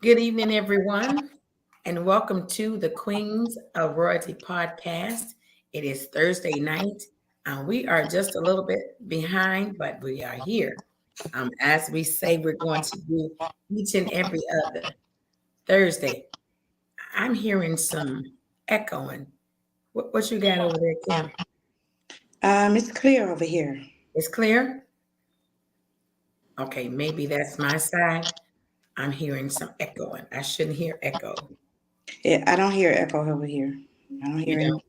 Good evening, everyone, and welcome to the Queens of Royalty podcast. It is Thursday night. We are just a little bit behind, but we are here. As we say, we're going to do each and every other Thursday. I'm hearing some echoing. What you got over there, Kim? It's clear over here. It's clear? Okay, maybe that's my side. I'm hearing some echoing. I shouldn't hear echo. Yeah, I don't hear echo over here. I don't You hear don't?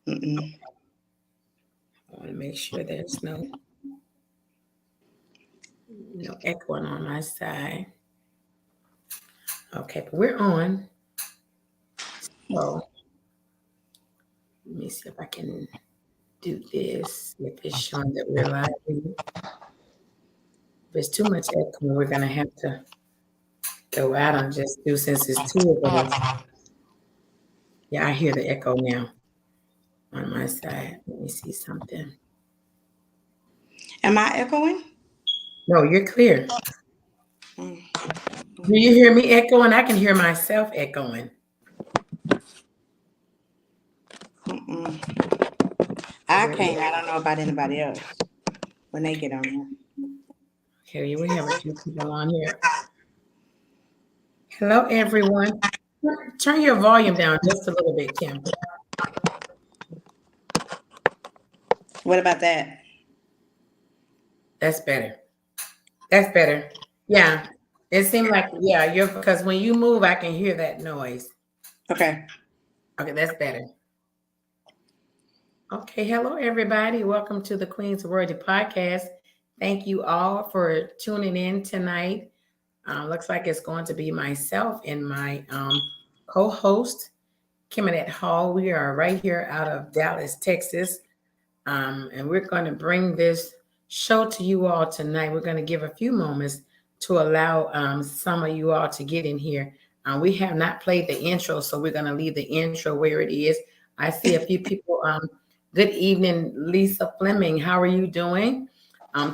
any. Mm-mm. I want to make sure there's no echoing on my side. Okay, but we're on. So let me see if I can do this. If it's showing that we're live. If it's too much echo, we're gonna have to go out and just do since it's two of us. Yeah, I hear the echo now on my side. Let me see something. Am I echoing? No, you're clear. Mm, Do you hear me echoing? I can hear myself echoing. Mm-mm. So I we're can't. I don't know about anybody else when they get on here. okay. We have a few people on here. Hello, everyone. Turn your volume down just a little bit, Kim. What about that? That's better. That's better. Yeah. It seemed like, yeah, you're because when you move, I can hear that noise. Okay. Okay, that's better. Okay, hello everybody. Welcome to the Queen's Worthy Podcast. Thank you all for tuning in tonight. Looks like it's going to be myself and my co-host, Kiminette Hall. We are right here out of Dallas, Texas. And we're going to bring this show to you all tonight. We're going to give a few moments to allow some of you all to get in here. We have not played the intro, so we're going to leave the intro where it is. I see a few people. Good evening, Lisa Fleming. How are you doing?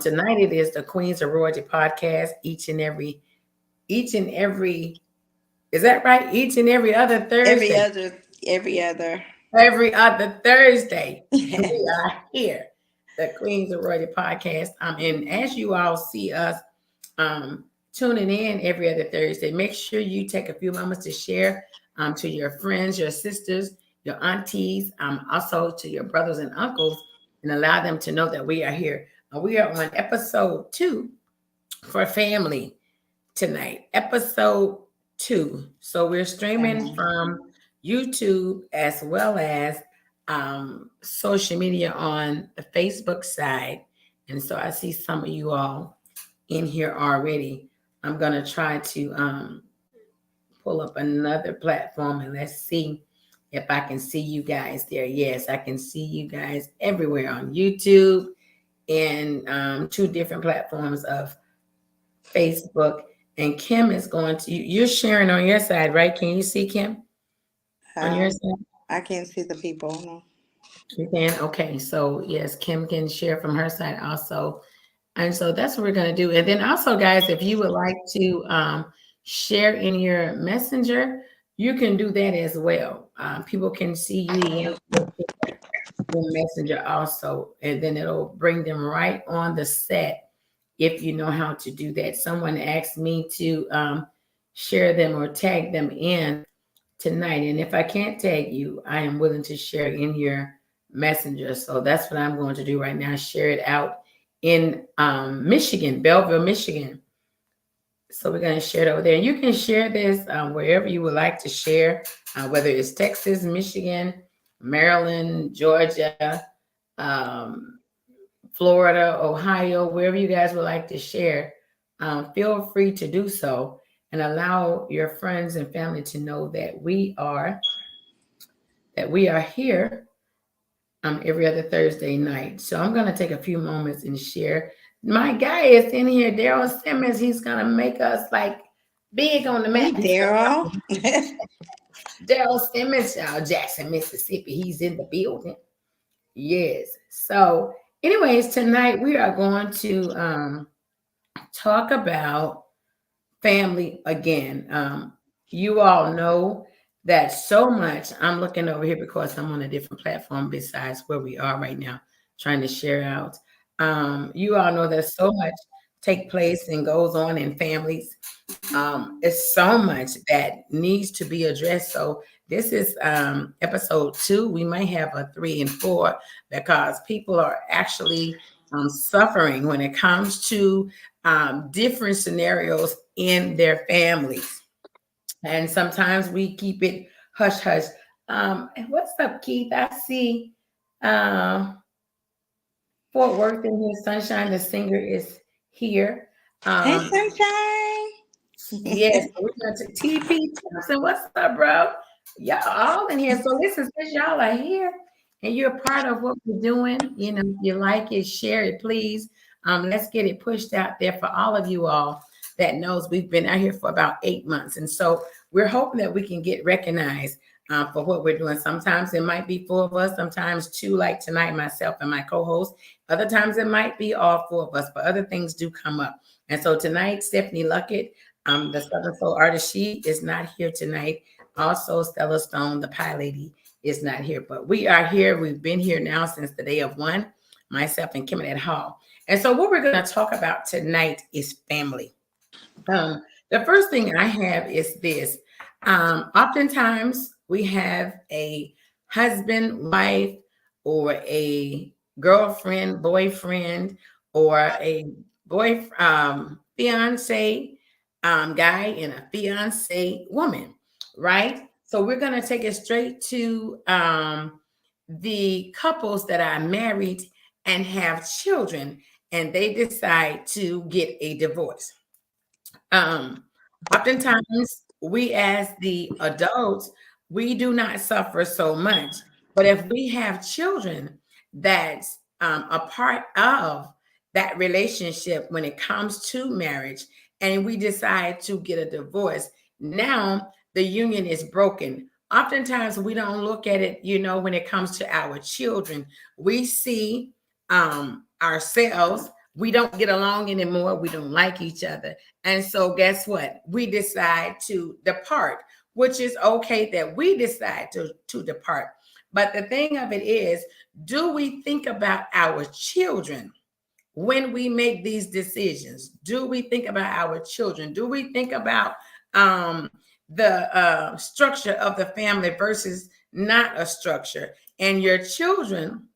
Tonight it is the Queens of Royalty podcast. Each and every, is that right? Each and every other Every Thursday. other. Every other. Every other Thursday, we are here, the Queens of Royalty podcast. And as you all see us tuning in every other Thursday, make sure you take a few moments to share to your friends, your sisters, your aunties, also to your brothers and uncles, and allow them to know that we are here. We are on episode 2 for family tonight, episode 2. So we're streaming from YouTube as well as social media on the Facebook side. And so I see some of you all in here already. I'm going to try to pull up another platform and let's see if I can see you guys there. Yes, I can see you guys everywhere on YouTube and 2 different platforms of Facebook. And Kim is going to, you're sharing on your side, right? Can you see Kim on your um, side? I can't see the people. No. You can? Okay. So, yes, Kim can share from her side also. And so that's what we're going to do. And then also, guys, if you would like to share in your messenger, you can do that as well. People can see you in messenger also, and then it'll bring them right on the set if you know how to do that. Someone asked me to share them or tag them in tonight. And if I can't tag you, I am willing to share in your messenger. So that's what I'm going to do right now. Share it out in Michigan, Belleville, Michigan. So we're going to share it over there. And you can share this wherever you would like to share, whether it's Texas, Michigan, Maryland, Georgia, um, Florida, Ohio, wherever you guys would like to share. Feel free to do so and allow your friends and family to know that we are here every other Thursday night. So I'm going to take a few moments and share. My guy is in here, Daryl Simmons. He's going to make us like big on the Hey, map. He's Daryl. Daryl Simmons, Jackson, Mississippi. He's in the building. Yes. So, anyways, tonight we are going to talk about family again. You all know that so much. I'm looking over here because I'm on a different platform besides where we are right now, trying to share out. You all know that so much take place and goes on in families. It's so much that needs to be addressed. So this is episode 2. We may have a 3 and 4 because people are actually suffering when it comes to different scenarios in their families. And sometimes we keep it hush hush. And what's up, Keith? I see uh, Fort Worth in here. Sunshine, the singer, is here. Hey, Um, Yes, sunshine. so we're going to TP Thompson. What's up, bro? Y'all all in here. So this is because y'all are here and you're a part of what we're doing. You know, if you like it, share it, please. Let's get it pushed out there for all of you all that knows we've been out here for about 8 months. And so we're hoping that we can get recognized for what we're doing. Sometimes it might be 4 of us, sometimes 2, like tonight, myself and my co-host. Other times it might be all 4 of us, but other things do come up. And so tonight, Stephanie Luckett, the Southern Soul artist, she is not here tonight. Also, Stella Stone, the pie lady, is not here. But we are here. We've been here now since the day of 1, myself and Kim at Hall. And so what we're going to talk about tonight is family. The first thing I have is this. Oftentimes we have a husband, wife, or a girlfriend, boyfriend, or a fiance guy and a fiance woman, right? So we're going to take it straight to the couples that are married and have children, and they decide to get a divorce. Um, Oftentimes, we as the adults, we do not suffer so much. But if we have children that's a part of that relationship when it comes to marriage, and we decide to get a divorce, now the union is broken. Oftentimes, we don't look at it, when it comes to our children. We see ourselves. We don't get along anymore. We don't like each other. And so, guess what? We decide to depart, which is okay that we decide to depart. But the thing of it is, do we think about our children when we make these decisions? Do we think about our children? Do we think about the structure of the family versus not a structure? And your children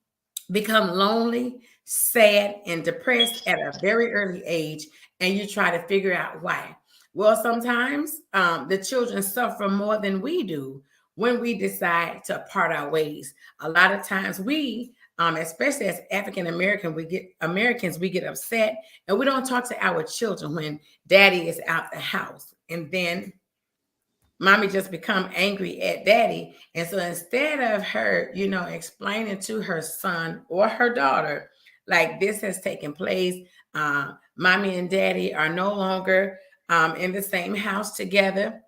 become lonely, sad, and depressed at a very early age, and you try to figure out why. Well, sometimes the children suffer more than we do when we decide to part our ways. A lot of times we, especially as African Americans, we get upset and we don't talk to our children when daddy is out the house. And then mommy just become angry at daddy. And so instead of her, explaining to her son or her daughter, like, this has taken place, mommy and daddy are no longer in the same house together,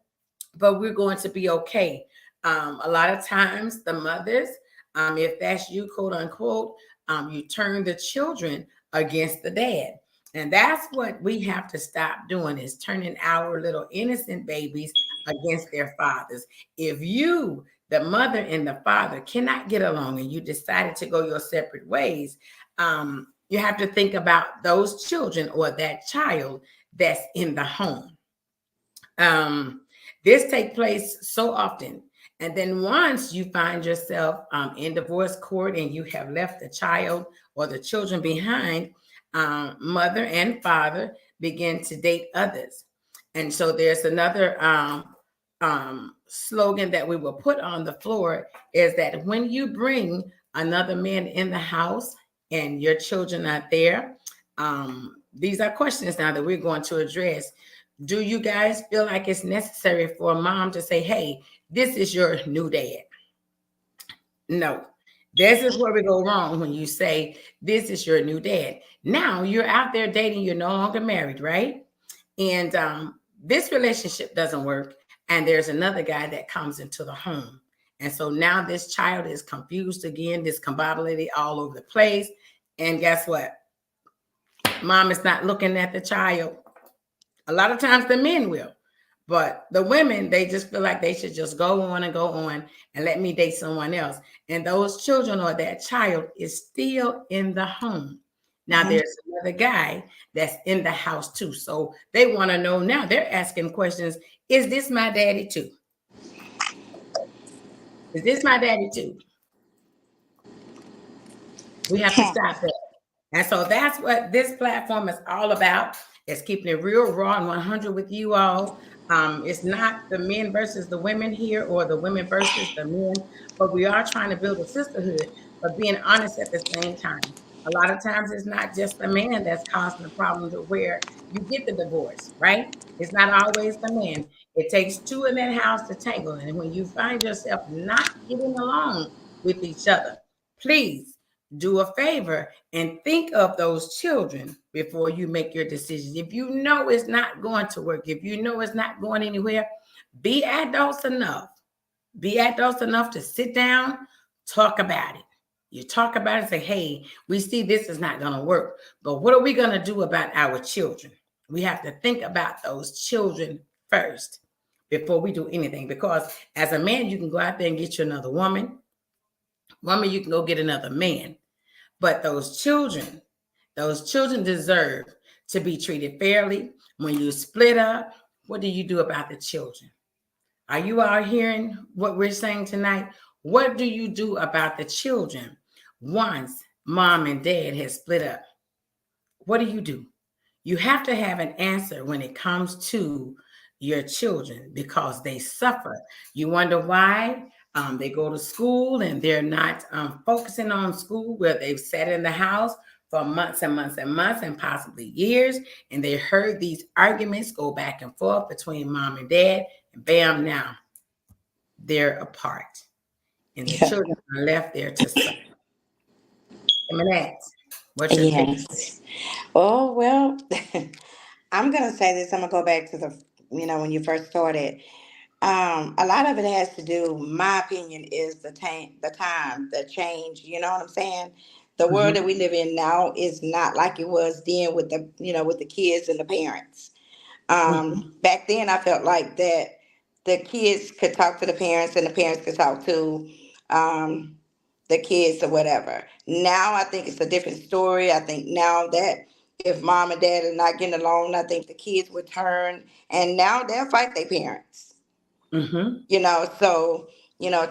but we're going to be okay. A lot of times the mothers, if that's you, quote unquote, you turn the children against the dad. And that's what we have to stop doing, is turning our little innocent babies against their fathers. If you, the mother and the father, cannot get along and you decided to go your separate ways, you have to think about those children or that child that's in the home. This takes place so often. And then once you find yourself in divorce court and you have left the child or the children behind, mother and father begin to date others. And so there's another slogan that we will put on the floor, is that when you bring another man in the house and your children are there, these are questions now that we're going to address. Do you guys feel like it's necessary for a mom to say, hey, this is your new dad? No. This is where we go wrong, when you say this is your new dad. Now you're out there dating, you're no longer married, right? And this relationship doesn't work. And there's another guy that comes into the home. And so now this child is confused again, discombobulated all over the place. And guess what? Mom is not looking at the child. A lot of times the men will. But the women, they just feel like they should just go on and let me date someone else. And those children or that child is still in the home. Now Mhm. there's another guy that's in the house too. So they want to know now. They're asking questions. Is this my daddy too? Is this my daddy too? We have to stop that. And so that's what this platform is all about. It's keeping it real raw and 100 with you all. It's not the men versus the women here or the women versus the men, but we are trying to build a sisterhood, but being honest at the same time. A lot of times it's not just the man that's causing the problem to where you get the divorce, right? It's not always the man. It takes two in that house to tangle. And when you find yourself not getting along with each other, please do a favor and think of those children before you make your decisions. If you know it's not going to work, if you know it's not going anywhere, be adults enough. Be adults enough to sit down, talk about it. You talk about it and say, hey, we see this is not going to work, but what are we going to do about our children? We have to think about those children first before we do anything. Because as a man, you can go out there and get you another woman. Woman, you can go get another man. But those children deserve to be treated fairly. When you split up, what do you do about the children? Are you all hearing what we're saying tonight? What do you do about the children once mom and dad has split up? What do you do? You have to have an answer when it comes to your children because they suffer. You wonder why they go to school and they're not focusing on school, where they've sat in the house for months and months and months and possibly years, and they heard these arguments go back and forth between mom and dad, and bam, now they're apart, and the Yeah. children are left there to suffer. Emanette, what's your take? Yes. Oh, well, I'm going to say this. I'm going to go back to when you first started. A lot of it has to do, my opinion, is the change. You know what I'm saying? The world Mhm, that we live in now is not like it was then with with the kids and the parents. mhm, Back then, I felt like that the kids could talk to the parents and the parents could talk to um, the kids or whatever. Now, I think it's a different story. I think now that if mom and dad are not getting along, I think the kids would turn and now they'll fight their parents. mhm, So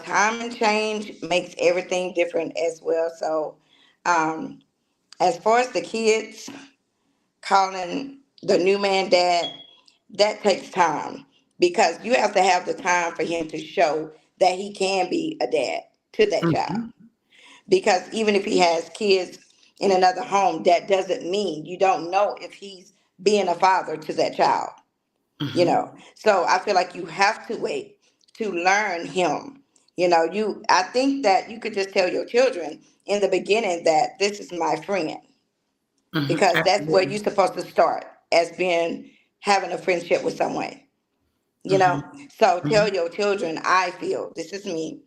time and change makes everything different as well. So, um, as far as the kids calling the new man dad, that takes time because you have to have the time for him to show that he can be a dad to that child. mhm, Because even if he has kids in another home, that doesn't mean you don't know if he's being a father to that child. mhm, So I feel like you have to wait to learn him. I think that you could just tell your children in the beginning that this is my friend, mhm. because that's where Absolutely. you're supposed to start as being having a friendship with someone. you know Mhm, so tell mhm, your children, I feel this is me,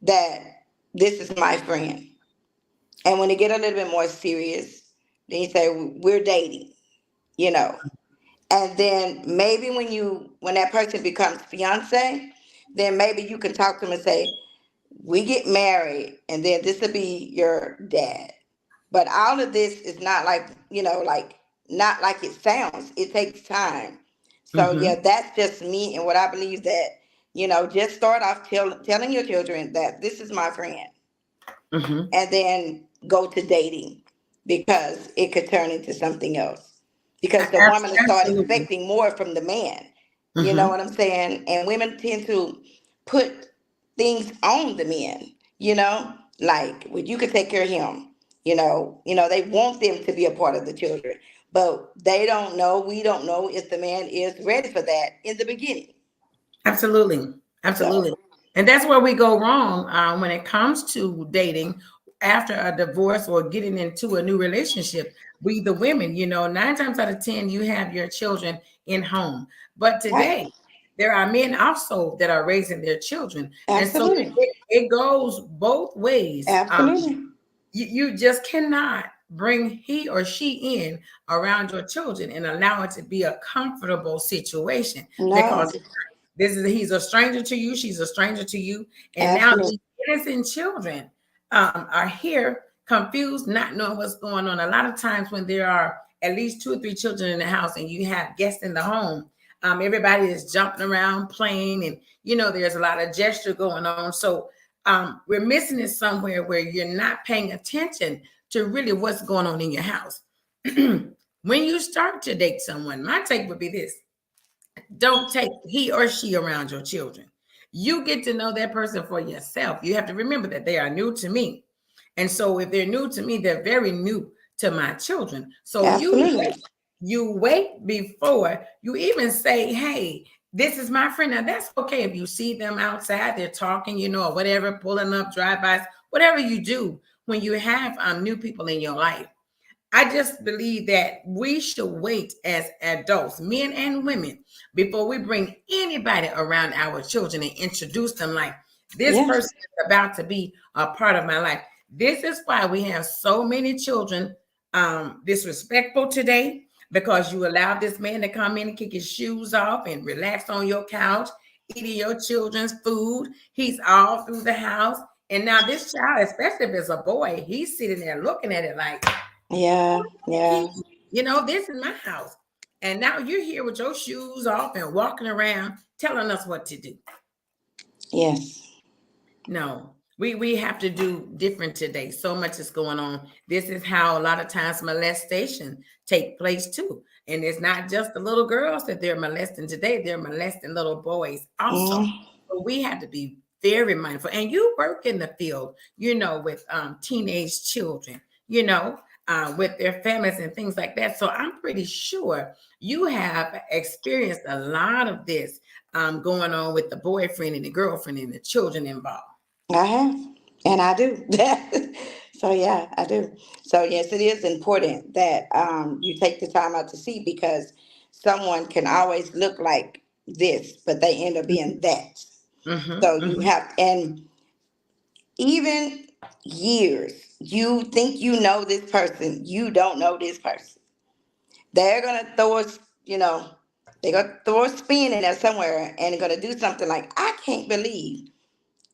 that this is my friend. And when they get a little bit more serious, then you say we're dating, you know and then maybe when that person becomes fiance, then maybe you can talk to them and say, we get married and then this will be your dad. But all of this is not not like it sounds. It takes time. So yeah, mhm, that's just me and what I believe, that just start off telling your children that this is my friend, mhm. and then go to dating, because it could turn into something else. Because the woman will start Absolutely. expecting more from the man. You know Mhm. what I'm saying? And women tend to put things on the men, like, well, you could take care of him. They want them to be a part of the children. But they don't know, we don't know if the man is ready for that in the beginning. Absolutely. So, Absolutely. And that's where we go wrong when it comes to dating after a divorce or getting into a new relationship. We, the women, 9 times out of 10, you have your children in home. But right? today, there are men also that are raising their children. And so Absolutely. it goes both ways. Absolutely. You just cannot bring he or she in around your children and allow it to be a comfortable situation, No, because he's a stranger to you, she's a stranger to you, and now absolutely. these innocent children are here confused, not knowing what's going on. A lot of times when there are at least 2 or 3 children in the house and you have guests in the home, everybody is jumping around playing, and there's a lot of gesture going on. So we're missing it somewhere where you're not paying attention to really what's going on in your house. When you start to date someone, my take would be this: don't take he or she around your children. You get to know that person for yourself. You have to remember that they are new to me. And so if they're new to me, they're very new to my children. So Absolutely. you wait before you even say, hey, this is my friend. Now that's okay if you see them outside, they're talking, or whatever, pulling up drive-bys, whatever you do when you have new people in your life. I just believe that we should wait as adults, men and women, before we bring anybody around our children and introduce them like this Yeah. person is about to be a part of my life. This is why we have so many children disrespectful today, because you allowed this man to come in and kick his shoes off and relax on your couch, eating your children's food. He's all through the house. And now this child, especially if it's a boy, he's sitting there looking at it like, Yeah. Yeah. this is my house. And now you're here with your shoes off and walking around telling us what to do. Yes. No, we have to do different today. So much is going on. This is how a lot of times molestation take place too. And it's not just the little girls that they're molesting today, they're molesting little boys also. Mm. So we have to be very mindful. And you work in the field, with teenage children, with their families and things like that. So I'm pretty sure you have experienced a lot of this going on with the boyfriend and the girlfriend and the children involved. I have, and I do. So yeah, I do. So yes, it is important that you take the time out to see, because someone can always look like this, but they end up being that. Mm-hmm, So you mm-hmm, have, and even years, you think you know this person, you don't know this person. They're gonna throw us, they're gonna throw a spin in there somewhere, and they're gonna do something like, I can't believe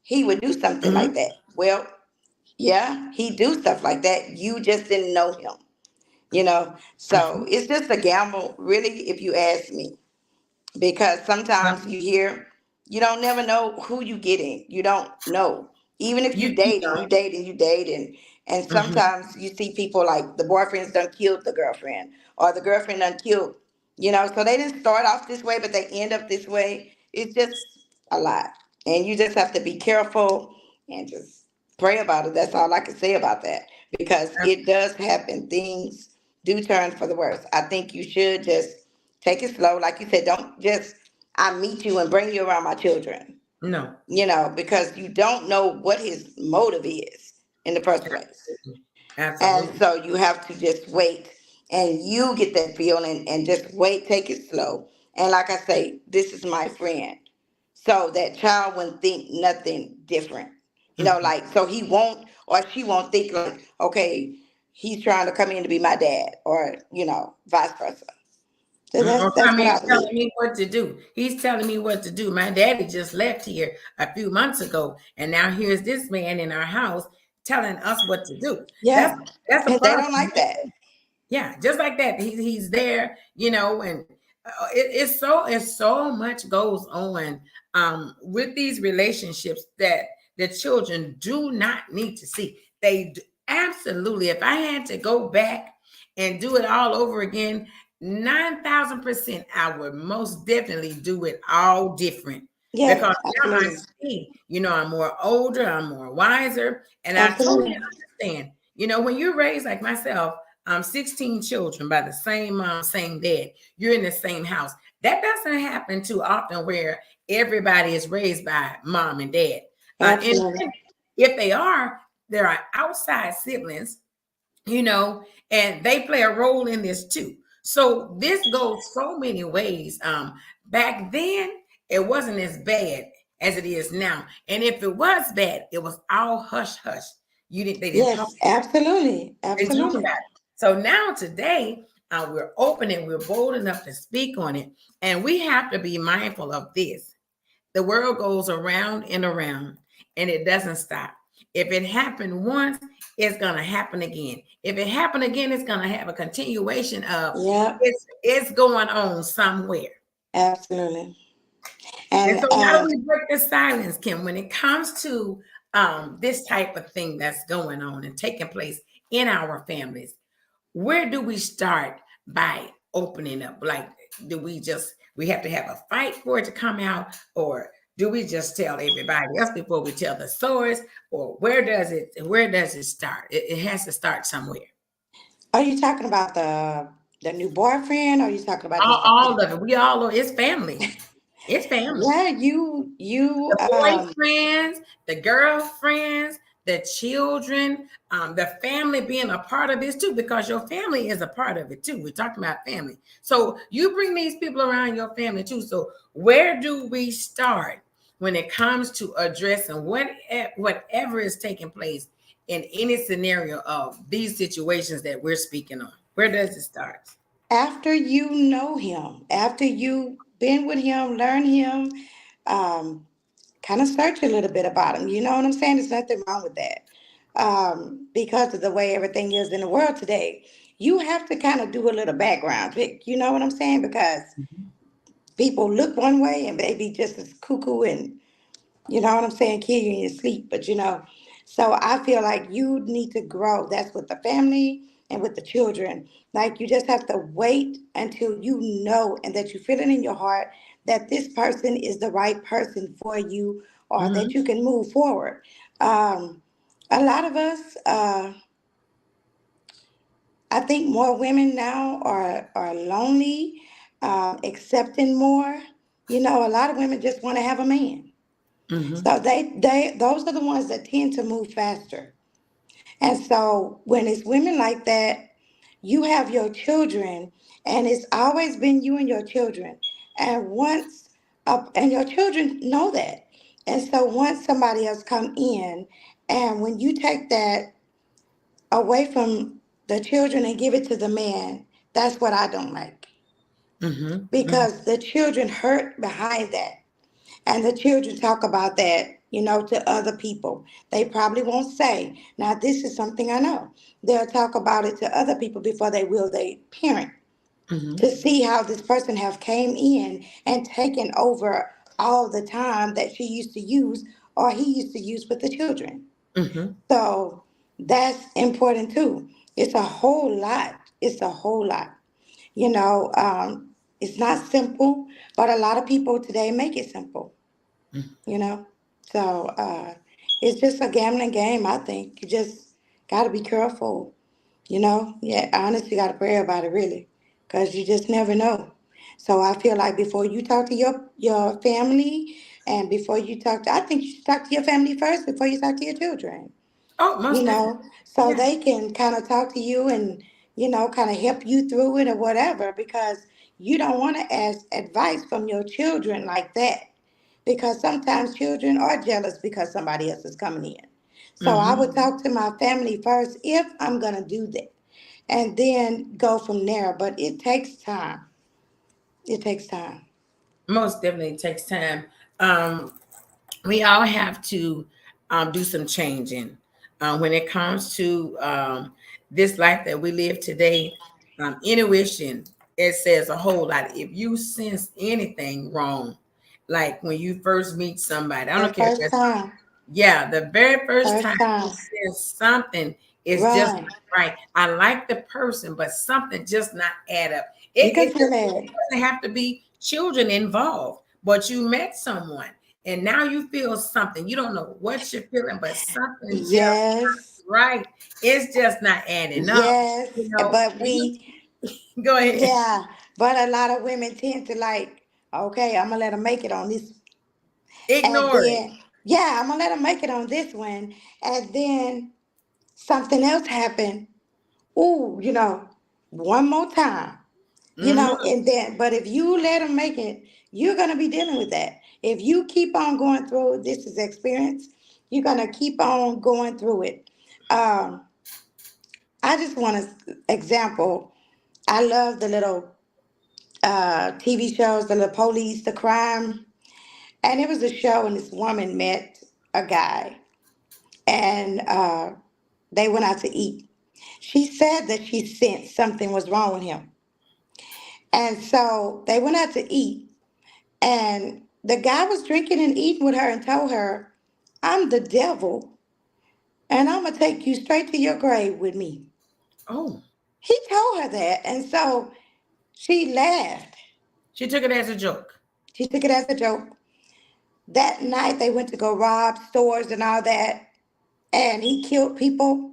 he would do something like mm-hmm. that. Well, yeah, he do stuff like that. You just didn't know him, So Mm-hmm. it's just a gamble, really, if you ask me, because sometimes Well, you hear, you don't never know who you getting. You don't know. Even if you you know. dating, you dating, and Mm-hmm. sometimes you see people like the boyfriend's done killed the girlfriend, or the girlfriend done killed, So they didn't start off this way, but they end up this way. It's just a lot, and you just have to be careful and just pray about it. That's all I can say about that, because it does happen. Things do turn for the worse. I think you should just take it slow. Like you said, don't just, I meet you and bring you around my children, No, because you don't know what his motive is in the first place. absolutely. And Absolutely. so you have to just wait, and you get that feeling, and just wait, take it slow. And like I say, this is my friend. So that child wouldn't think nothing different. Mm-hmm. Like, so he won't, or she won't think like, okay, he's trying to come in to be my dad, or, vice versa. So Or that's come what in I believe. telling me what to do. He's telling me what to do. My daddy just left here a few months ago, and now here's this man in our house telling us what to do. That's Yeah. that's a And they problem. don't like that. Yeah, just like that. He's there, and it's so much goes on with these relationships that the children do not need to see. Absolutely. If I had to go back and do it all over again, 9,000%, I would most definitely do it all different, Yeah, because now I absolutely. see, I'm more older, I'm more wiser, and I totally Absolutely. understand. When you're raised like myself, 16 children by the same mom, same dad, you're in the same house. That doesn't happen too often where everybody is raised by mom and dad. And Absolutely. if they are, there are outside siblings, and they play a role in this too. So this goes so many ways. Back then, it wasn't as bad as it is now. And if it was bad, it was all hush hush. They didn't talk. Yes, absolutely. They talk about Absolutely. it. So now today, we're open and we're bold enough to speak on it, and we have to be mindful of this. The world goes around and around, and it doesn't stop. If it happened once, it's gonna happen again. If it happened again, it's gonna have a continuation of Yep, it's going on somewhere. absolutely. And And so, how do we break the silence, Kim, when it comes to this type of thing that's going on and taking place in our families? Where do we start by opening up? Like, do we have to have a fight for it to come out, or do we just tell everybody else before we tell the source? Or where does it start? It has to start somewhere. are you talking about the new boyfriend, or are you talking about All, just the all family? of it. We all know it's family. It's family. Yeah, you The boyfriends, the girlfriends, the children, the family being a part of this too, because your family is a part of it too. We're talking about family. So you bring these people around your family too. So where do we start when it comes to addressing whatever is taking place in any scenario of these situations that we're speaking on? Where does it start? after you know him, after you been with him, learn him, um, kind of search a little bit about him. You know what I'm saying? There's nothing wrong with that. Because of the way everything is in the world today, you have to kind of do a little background check. You know what I'm saying? Because people look one way and they be just as cuckoo and you know what I'm saying, kill you in your sleep. But so I feel like you need to grow. That's with the family and with the children. Like you just have to wait until you know and that you feel it in your heart that this person is the right person for you or that Mm-hmm. you can move forward. Um, a lot of us, I think more women now are lonely, accepting more. A lot of women just want to have a man. Mm-hmm. So they those are the ones that tend to move faster. And so when it's women like that, you have your children, and it's always been you and your children. And and your children know that. And so once somebody else come in, and when you take that away from the children and give it to the man, that's what I don't like. Mm-hmm. Because the children hurt behind that. And the children talk about that, to other people. They probably won't say, now this is something I know. They'll talk about it to other people before they will their parent Mm-hmm. to see how this person have came in and taken over all the time that she used to use or he used to use with the children. Mm-hmm. So that's important too. It's a whole lot. It's a whole lot. It's not simple, but a lot of people today make it simple you know. So it's just a gambling game. I think you just got to be careful. Yeah, honestly, you got to pray about it really, because you just never know. So I feel like before you talk to your family, and before you talk to, I think you should talk to your family first before you talk to your children. Oh, most definitely. So Yeah. they can kind of talk to you and kind of help you through it or whatever, because you don't want to ask advice from your children like that, because sometimes children are jealous because somebody else is coming in. So I would Mm-hmm. talk to my family first if I'm going to do that, and then go from there. But it takes time. It takes time. Most definitely takes time. Um, we all have to do some changing when it comes to this life that we live today. Intuition, it says a whole lot. If you sense anything wrong, like when you first meet somebody, I don't That care if first that's, time, yeah, the very first first time you time, sense something is just run. not right. I like the person, but something just not add up. You can It feel that. doesn't have to be children involved, but you met someone and now you feel something. You don't know what you're feeling, but something just Yes, right. It's just not adding up. yes. But Go ahead. yeah, but a lot of women tend to like, okay, I'm gonna let them make it on this. And Ignore it. then, yeah, I'm gonna let them make it on this one. And then something else happened. Ooh, one more time. Hmm. And then, but if you let them make it, you're gonna be dealing with that. If you keep on going through this is experience, you're gonna keep on going through it. Um, I just want to example. I love the little TV shows, the little police, the crime, and it was a show, and this woman met a guy, and they went out to eat. She said that she sensed something was wrong with him, and so they went out to eat, and the guy was drinking and eating with her, and told her, "I'm the devil, and I'm gonna take you straight to your grave with me." Oh, He told her that, and so she laughed. she took it as a joke. She took it as a joke. That night they went to go rob stores and all that, and he killed people.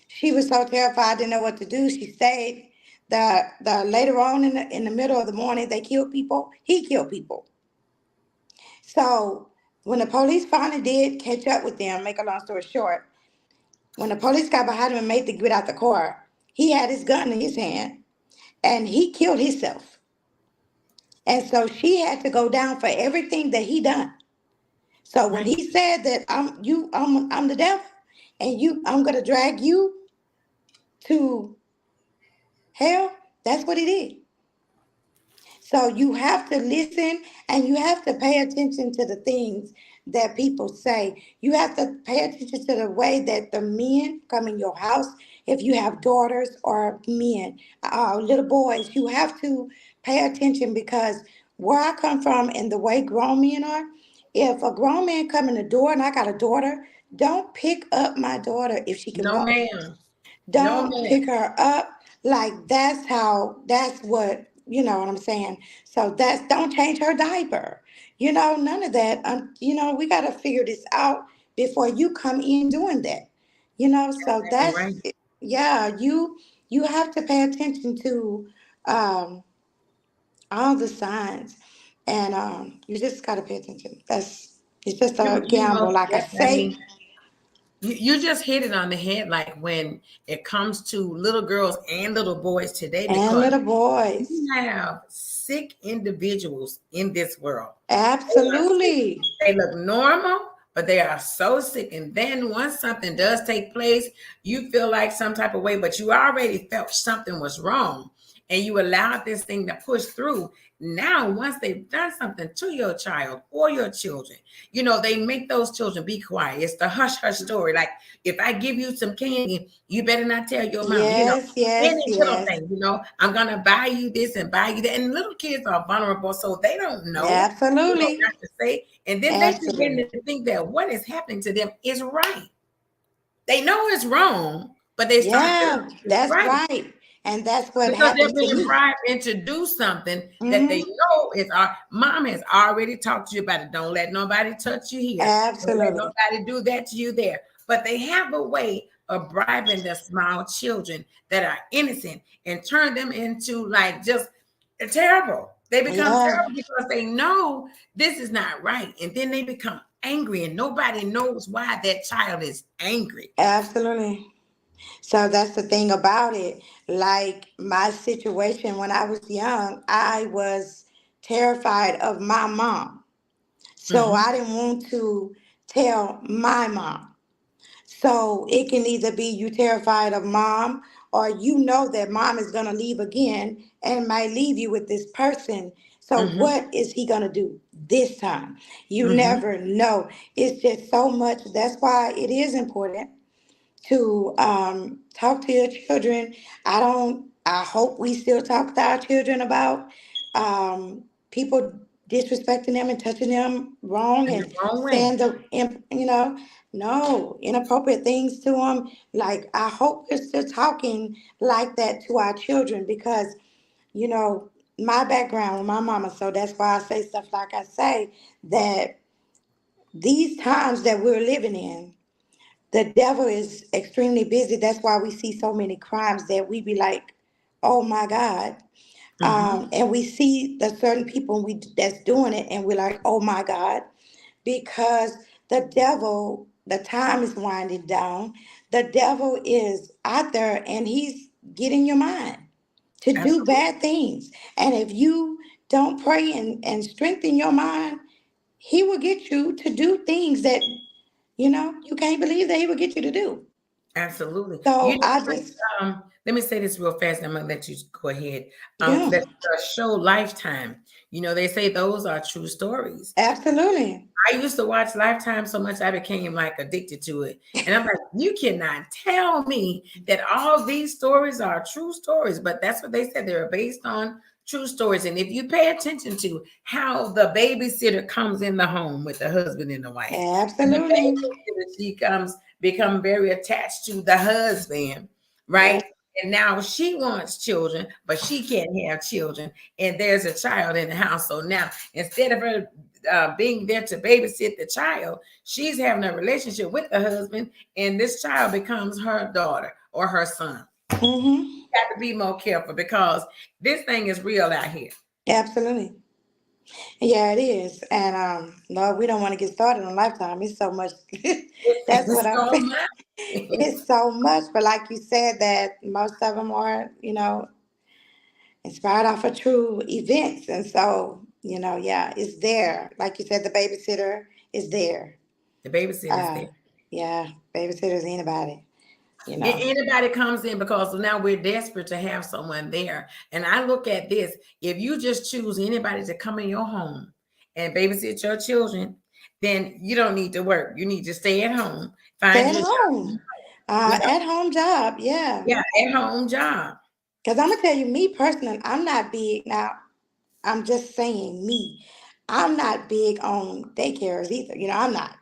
She was so terrified, didn't know what to do. She stayed. The later on in the middle of the morning, they killed people. He killed people. So when the police finally did catch up with them, make a long story short, when the police got behind him and made to get out the car, he had his gun in his hand and he killed himself. And so she had to go down for everything that he done. So when Right. he said that I'm the devil, and I'm gonna drag you to hell, that's what he did. So you have to listen and you have to pay attention to the things that people say. You have to pay attention to the way that the men come in your house. If you have daughters or men, little boys, you have to pay attention, because where I come from and the way grown men are, if a grown man come in the door and I got a daughter, don't pick up my daughter if she can No, walk. ma'am. No, Don't ma'am. pick her up. Like that's what, you know what I'm saying. So that's, don't change her diaper, none of that. We got to figure this out before you come in doing that, so Exactly right. yeah, you have to pay attention to um all the signs, and you just got to pay attention. It's just a You gamble, most like I definitely. I say. mean, you just hit it on the head. Like when it comes to little girls and little boys today, And because little boys, we have sick individuals in this world. They are sick. absolutely. They look normal, but they are so sick. And then once something does take place, you feel like some type of way, but you already felt something was wrong. And you allowed this thing to push through. Now, once they've done something to your child or your children, they make those children be quiet. It's the hush hush story. Like, if I give you some candy, you better not tell your mom, Yes, yes, any little yes. thing, I'm gonna buy you this and buy you that. And little kids are vulnerable, so they don't know, Absolutely. not to say. And then they begin Absolutely. to think that what is happening to them is right. They know it's wrong, but they start feeling Yeah, like it's that's right right. And that's what because they're happened to being me. bribed into do something that they Hmm. know is our mom has already talked to you about it. Don't let nobody touch you here. Don't let Absolutely. nobody do that to you there. But they have a way of bribing the small children that are innocent and turn them into like just terrible. They become Yeah, terrible because they know this is not right. And then they become angry and nobody knows why that child is angry. absolutely. So that's the thing about it. Like my situation when I was young, I was terrified of my mom. So Mm-hmm. I didn't want to tell my mom. So it can either be you terrified of mom, or you know that mom is going to leave again and might leave you with this person. So Mm-hmm. what is he going to do this time? You Mm-hmm. never know. It's just so much. That's why it is important to talk to your children. I hope we still talk to our children about people disrespecting them and touching them wrong In the and wrong way. saying no inappropriate things to them. Like, I hope we're still talking like that to our children, because, you know, my background with my mama, so that's why I say stuff like I say, that these times that we're living in, the devil is extremely busy. That's why we see so many crimes that we be like, oh my God. Mm-hmm. And we see the certain people that's doing it, and we're like, oh my God, because the devil, the time is winding down. The devil is out there and he's getting your mind to do Absolutely. bad things. And if you don't pray and strengthen your mind, he will get you to do things that, you can't believe that he will get you to do. Absolutely. You So know, I like, just, let me say this real fast, and I'm gonna let you go ahead. yeah, The show Lifetime, you know, they say those are true stories. absolutely. I used to watch Lifetime so much I became like addicted to it. And I'm like, you cannot tell me that all these stories are true stories, but that's what they said. They're based on true stories. And if you pay attention to how the babysitter comes in the home with the husband and the wife, and the Absolutely. babysitter, she comes become very attached to the husband, Yeah. right? And now she wants children, but she can't have children. And there's a child in the house. So now instead of her being there to babysit the child, she's having a relationship with the husband, and this child becomes her daughter or her son. Mm-hmm. You got to be more careful because this thing is real out here. Absolutely. Yeah, it is. And no, we don't want to get started on Lifetime. It's so much. That's what It's I'm so saying. much. It's so much. But like you said, that most of them are, inspired off of true events. And so, yeah, it's there. Like you said, the babysitter is there. The babysitter's Uh, there. yeah, babysitters, anybody, you know. Anybody comes in because now we're desperate to have someone there. And I look at this, if you just choose anybody to come in your home and babysit your children, then you don't need to work. You need to stay at home, Stay find at you a job, home. you know, At home job, yeah. yeah, at home job. Because I'm gonna tell you, me personally, I'm not big now. I'm just saying, me. I'm not big on daycares either. I'm not.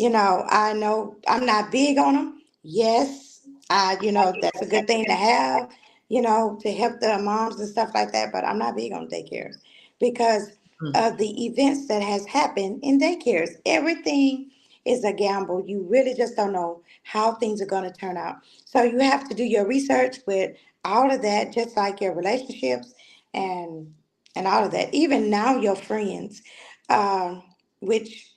I know I'm not big on them. Yes, that's a good thing to have, to help the moms and stuff like that. But I'm not big on daycares because Mm, of the events that has happened in daycares. Everything is a gamble. You really just don't know how things are going to turn out. So you have to do your research with all of that, just like your relationships and all of that. Even now, your friends, which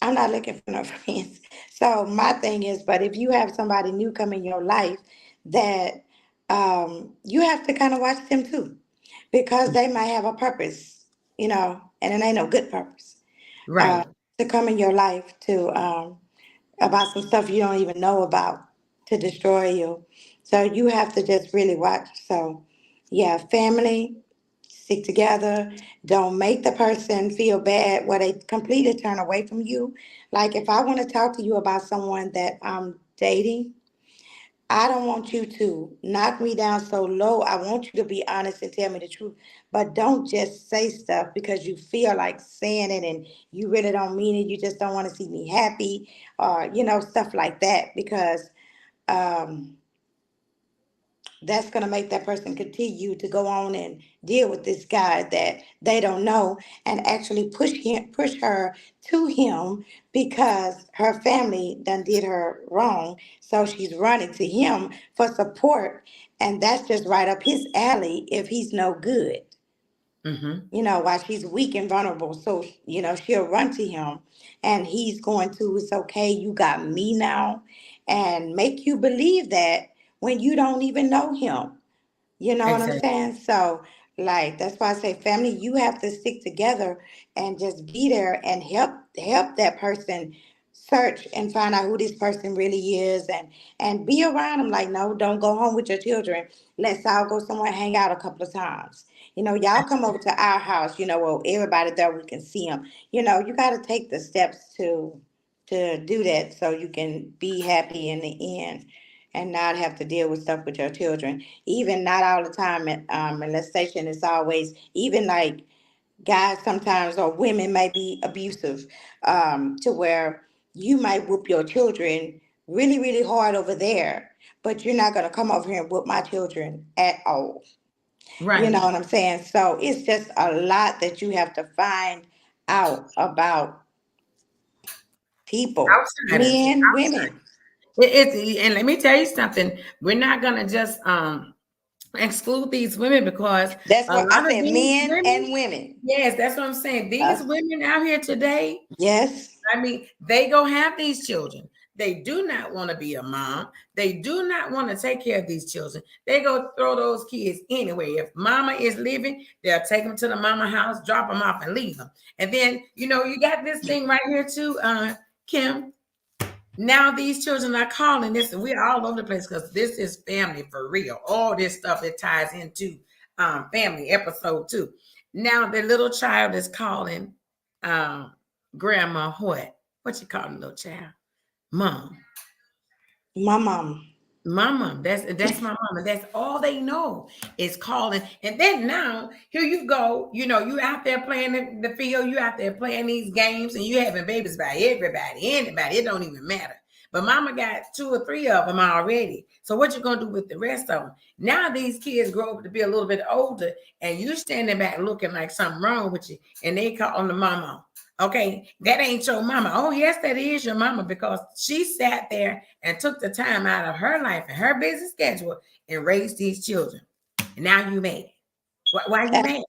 I'm not looking for no friends. So my thing is, but if you have somebody new come in your life, that you have to kind of watch them too, because mm. they might have a purpose, and it ain't no good purpose Right. to come in your life to about some stuff you don't even know about to destroy you. So you have to just really watch. So yeah, family, stick together. Don't make the person feel bad where they completely turn away from you. Like if I want to talk to you about someone that I'm dating, I don't want you to knock me down so low. I want you to be honest and tell me the truth. But don't just say stuff because you feel like saying it and you really don't mean it. You just don't want to see me happy or, stuff like that. Because um, that's going to make that person continue to go on and deal with this guy that they don't know, and actually push her to him because her family done did her wrong, so she's running to him for support. And that's just right up his alley if he's no good, Hmm. while she's weak and vulnerable. So, she'll run to him, and he's going to, it's okay, you got me now, and make you believe that when you don't even know him. You know what I'm Exactly. saying? So, like, that's why I say, family, you have to stick together and just be there and help that person search and find out who this person really is, and be around them. Like, no, don't go home with your children. Let's all go somewhere, hang out a couple of times. Y'all come over to our house. Well, everybody there, we can see them. You got to take the steps to do that so you can be happy in the end and not have to deal with stuff with your children. Even not all the time at molestation is always, even like guys sometimes or women may be abusive, to where you might whoop your children really, really hard over there, but you're not going to come over here and whoop my children at all. You Right. know what I'm saying? So it's just a lot that you have to find out about people, Outsiders. men, women. And let me tell you something. We're not gonna just exclude these women because That's a what I lot of said, these men women, and women. yes, that's what I'm saying. These Uh, women out here today, yes. I mean, they go have these children. They do not want to be a mom. They do not want to take care of these children. They go throw those kids anyway. If mama is living, they'll take them to the mama house, drop them off, and leave them. And then, you got this thing right here too, Kim. Now these children are calling this, and we're all over the place because this is family for real. All this stuff that ties into family episode 2. Now the little child is calling grandma what you calling little child? Mom. My mom. Mama, that's my mama. That's all they know is calling. And then now, here you go. You know, you out there playing the field, you out there playing these games, and you having babies by everybody, anybody. It don't even matter. But mama got 2 or 3 of them already. So what you gonna do with the rest of them? Now these kids grow up to be a little bit older, and you standing back looking like something wrong with you, and they call on the mama. Okay, that ain't your mama. Oh, yes, that is your mama because she sat there and took the time out of her life and her busy schedule and raised these children. And now you mad. Why are you mad?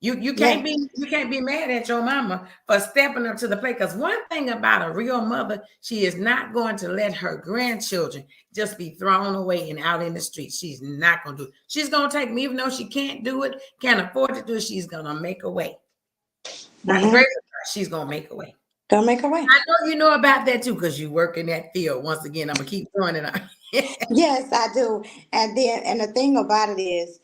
You can't Yeah. be mad at your mama for stepping up to the plate. Because one thing about a real mother, she is not going to let her grandchildren just be thrown away and out in the street. She's not going to do it. She's going to take them, even though she can't do it, can't afford to do it. She's going to make a way. By the grace of God, she's going to make a way. Don't make a way. I know you know about that too, because you work in that field. Once again, I'm gonna keep throwing it out. Yes, I do. And the thing about it is,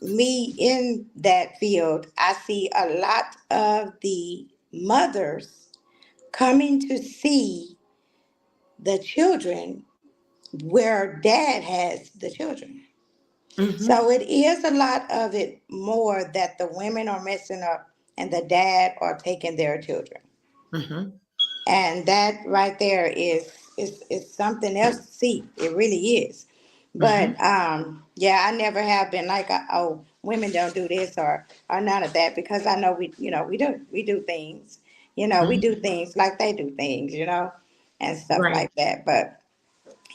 me in that field, I see a lot of the mothers coming to see the children where dad has the children. Mm-hmm, So it is a lot of it more that the women are messing up and the dad are taking their children. mm-hmm, And that right there is something else to see. It really is. mm-hmm, But yeah, I never have been like, oh, women don't do this or none of that, because I know we do things, we mm-hmm. do things like they do things, and stuff Right, like that. But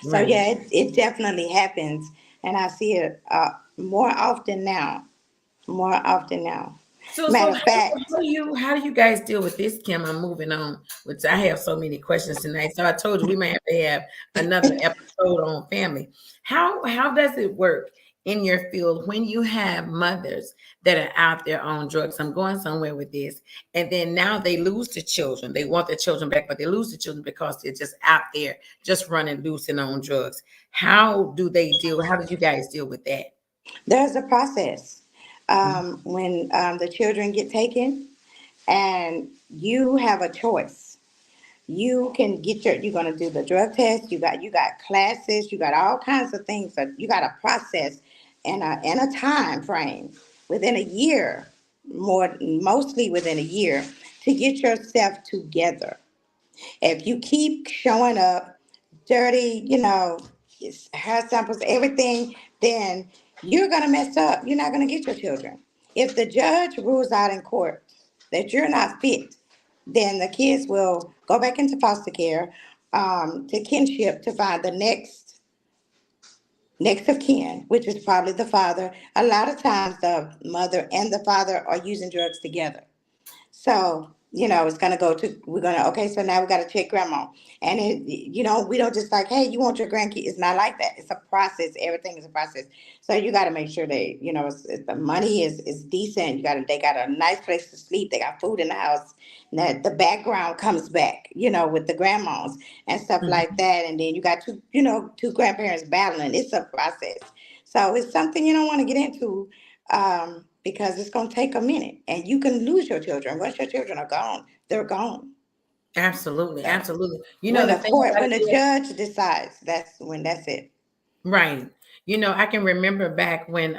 so right. yeah, it definitely happens, and I see it more often now. More often now. So Matter of fact, how do you guys deal with this, Kim? I'm moving on, which I have so many questions tonight. So I told you we might have to have another episode on family. How does it work in your field when you have mothers that are out there on drugs? I'm going somewhere with this, and then now they lose the children. They want their children back, but they lose the children because they're just out there, just running loose and on drugs. How do they deal? How did you guys deal with that? there's a process. When the children get taken, and you have a choice. You can you're going to do the drug test. You got classes. You got all kinds of things. That you got a process and a time frame within a year, mostly within a year, to get yourself together. If you keep showing up dirty, hair samples, everything, then you're going to mess up. You're not going to get your children. If the judge rules out in court that you're not fit, then the kids will go back into foster care, to kinship, to find the next of kin, which is probably the father. A lot of times the mother and the father are using drugs together. So, it's going to okay, so now we got to check grandma. And we don't just like, hey, you want your grandkid. It's not like that. It's a process. Everything is a process. So you got to make sure the money is decent. They got a nice place to sleep. They got food in the house. And that the background comes back, with the grandmas and stuff like Mhm. that. And then you got two grandparents battling. It's a process. So it's something you don't want to get into, because it's going to take a minute, and you can lose your children. Once your children are gone, they're gone. Absolutely, So absolutely. You know when the the thing court, about when the it. judge decides, that's it. Right. I can remember back when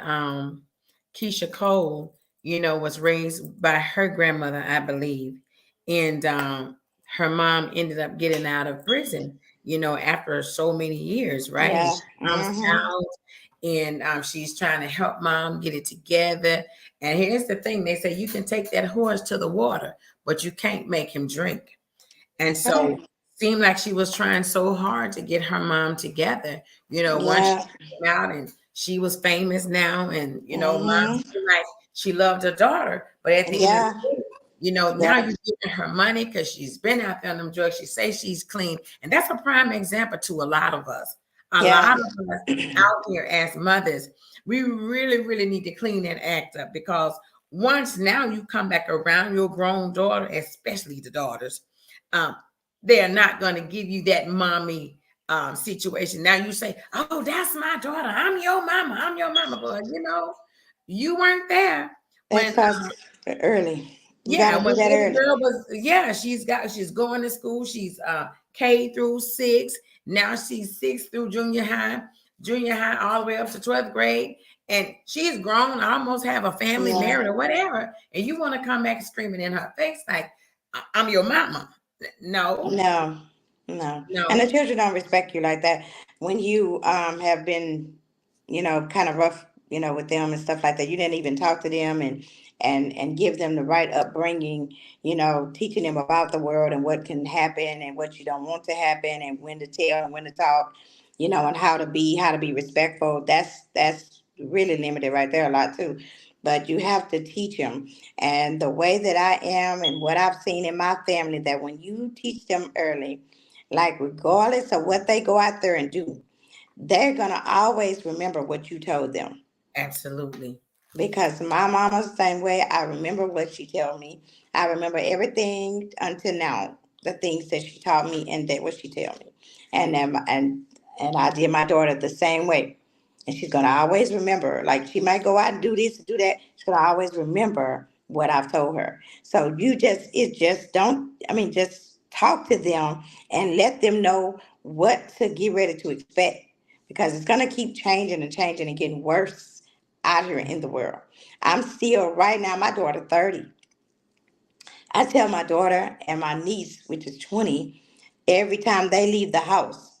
Keisha Cole, was raised by her grandmother, I believe. And her mom ended up getting out of prison, after so many years, right? And Yeah. she comes Mm-hmm. out and she's trying to help mom get it together. And here's the thing, they say you can take that horse to the water, but you can't make him drink. And That's so right. seemed like she was trying so hard to get her mom together. Once she Yeah. came out and she was famous now, and mom Mm-hmm. seemed like she loved her daughter, but at the end of Yeah. the day, now Yeah. you're giving her money because she's been out there on them drugs. She says she's clean, and that's a prime example to a lot of us. A Yeah. lot of us out here as mothers, we really, really need to clean that act up because once now you come back around your grown daughter, especially the daughters. Um, they're not going to give you that mommy situation. Now you say, oh, that's my daughter. I'm your mama. I'm your mama. But you weren't there That when starts early. You got yeah, to do when that baby early. girl was, yeah, she's going to school. She's K through 6. Now she's 6 through junior high all the way up to 12th grade. And she's grown, almost have a family, Yeah. married or whatever. And you want to come back screaming in her face like, I'm your mama. No, No, no. And the no, children don't respect you like that. When you have been, kind of rough, with them and stuff like that, you didn't even talk to them and give them the right upbringing, teaching them about the world and what can happen and what you don't want to happen and when to tell and when to talk, and how to be respectful. That's really limited right there a lot too. But you have to teach them. And the way that I am and what I've seen in my family, that when you teach them early, like regardless of what they go out there and do, they're going to always remember what you told them. absolutely. Because my mama's the same way. I remember what she told me. I remember everything until now, the things that she taught me and that what she tell me. And I did my daughter the same way. And she's gonna always remember. Like she might go out and do this and do that. She's gonna always remember what I've told her. So just don't. I mean, just talk to them and let them know what to get ready to expect because it's gonna keep changing and changing and getting worse out here in the world. I'm still right now. My daughter 30. I tell my daughter and my niece, which is 20, every time they leave the house,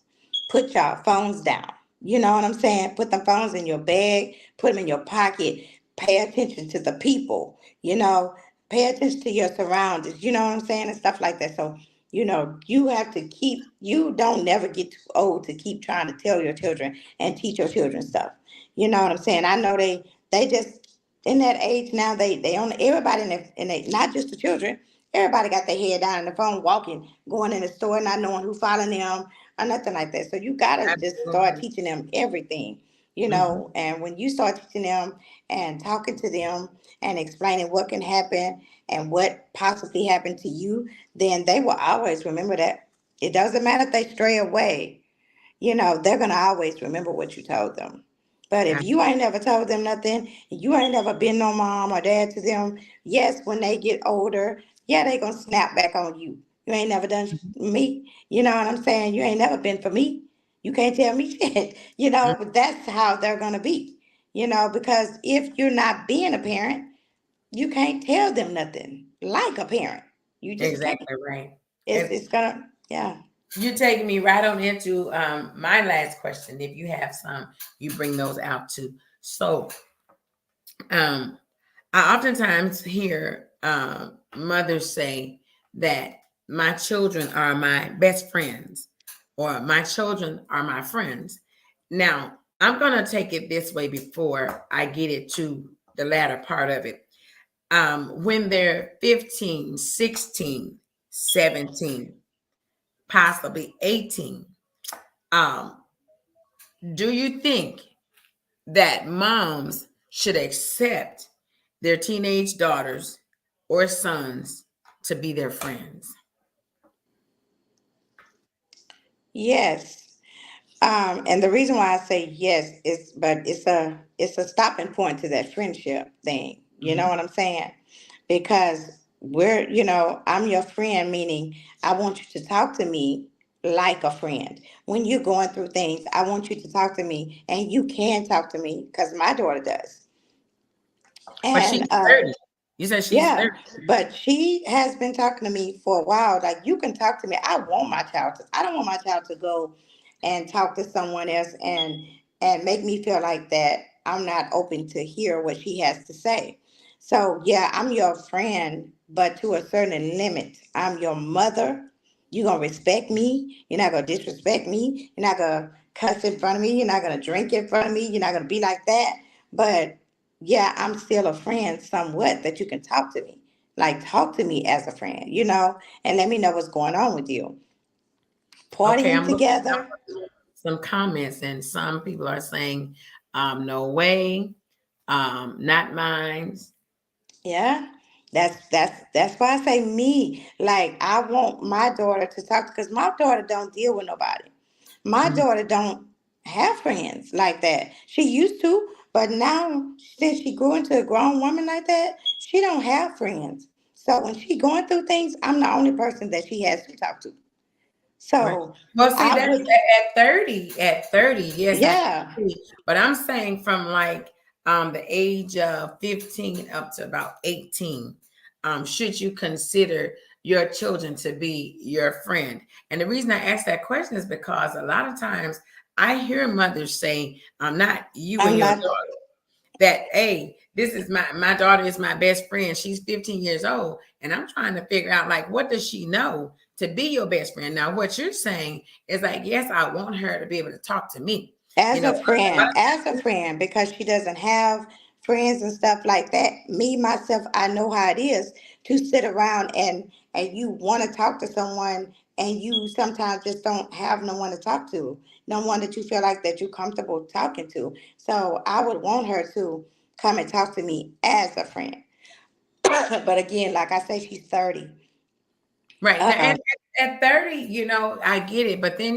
put your phones down. You know what I'm saying? Put the phones in your bag, put them in your pocket. Pay attention to the people, pay attention to your surroundings, you know what I'm saying? And stuff like that. So, you have to you don't never get too old to keep trying to tell your children and teach your children stuff. You know what I'm saying? I know they just in that age now, they on everybody in not just the children. Everybody got their head down in the phone, walking, going in the store, not knowing who following them or nothing like that. So you gotta just start Absolutely. teaching them everything, Mhm. And when you start teaching them and talking to them and explaining what can happen and what possibly happened to you, then they will always remember that. It doesn't matter if they stray away, they're gonna always remember what you told them. But if you ain't never told them nothing, you ain't never been no mom or dad to them, yes, when they get older, yeah, they gonna snap back on you. You ain't never done me. You know what I'm saying? You ain't never been for me. You can't tell me shit. But that's how they're gonna be. Because if you're not being a parent, you can't tell them nothing like a parent. You just can't. Exactly right. It's And it's gonna yeah. you're taking me right on into my last question. If you have some, you bring those out too. So, um, I oftentimes hear mothers say that my children are my best friends or my children are my friends. Now, I'm going to take it this way before I get it to the latter part of it. When they're 15, 16, 17, possibly 18, um, do you think that moms should accept their teenage daughters or sons to be their friends? Yes. And the reason why I say yes is, but it's a stopping point to that friendship thing. You know Mhm. what I'm saying? Because I'm your friend, meaning I want you to talk to me like a friend. When you're going through things, I want you to talk to me, and you can talk to me because my daughter does. But she's And 30. You said she's yeah, 30. but she has been talking to me for a while. Like, you can talk to me. I don't want my child to go and talk to someone else and make me feel like that I'm not open to hear what she has to say. So yeah, I'm your friend, but to a certain limit. I'm your mother. You're gonna respect me. You're not gonna disrespect me. You're not gonna cuss in front of me. You're not gonna drink in front of me. You're not gonna be like that. But yeah, I'm still a friend somewhat that you can talk to me. Like, talk to me as a friend, and let me know what's going on with you. Okay, Partying I'm looking at together. some comments, and some people are saying, no way, not mine. Yeah. That's why I say me. Like I want my daughter to talk because my daughter don't deal with nobody. My Mhm. daughter don't have friends like that. She used to, but now since she grew into a grown woman like that, she don't have friends. So when she going through things, I'm the only person that she has to talk to. Right. So Well, see, I that's would, at 30, yes, I yeah, agree. But I'm saying from like the age of 15 up to about 18, should you consider your children to be your friend? And the reason I ask that question is because a lot of times I hear mothers say, I'm not you and I'm your not. daughter that hey, this is my daughter is my best friend. She's 15 years old, and I'm trying to figure out like what does she know to be your best friend. Now, what you're saying is like, yes, I want her to be able to talk to me. You know, As a friend, because she doesn't have friends and stuff like that. Me myself, I know how it is to sit around and you want to talk to someone and you sometimes just don't have no one to talk to, no one that you feel like that you're comfortable talking to. So I would want her to come and talk to me as a friend. But again, like I say, she's 30. right now, Uh, at 30, I get it. But then,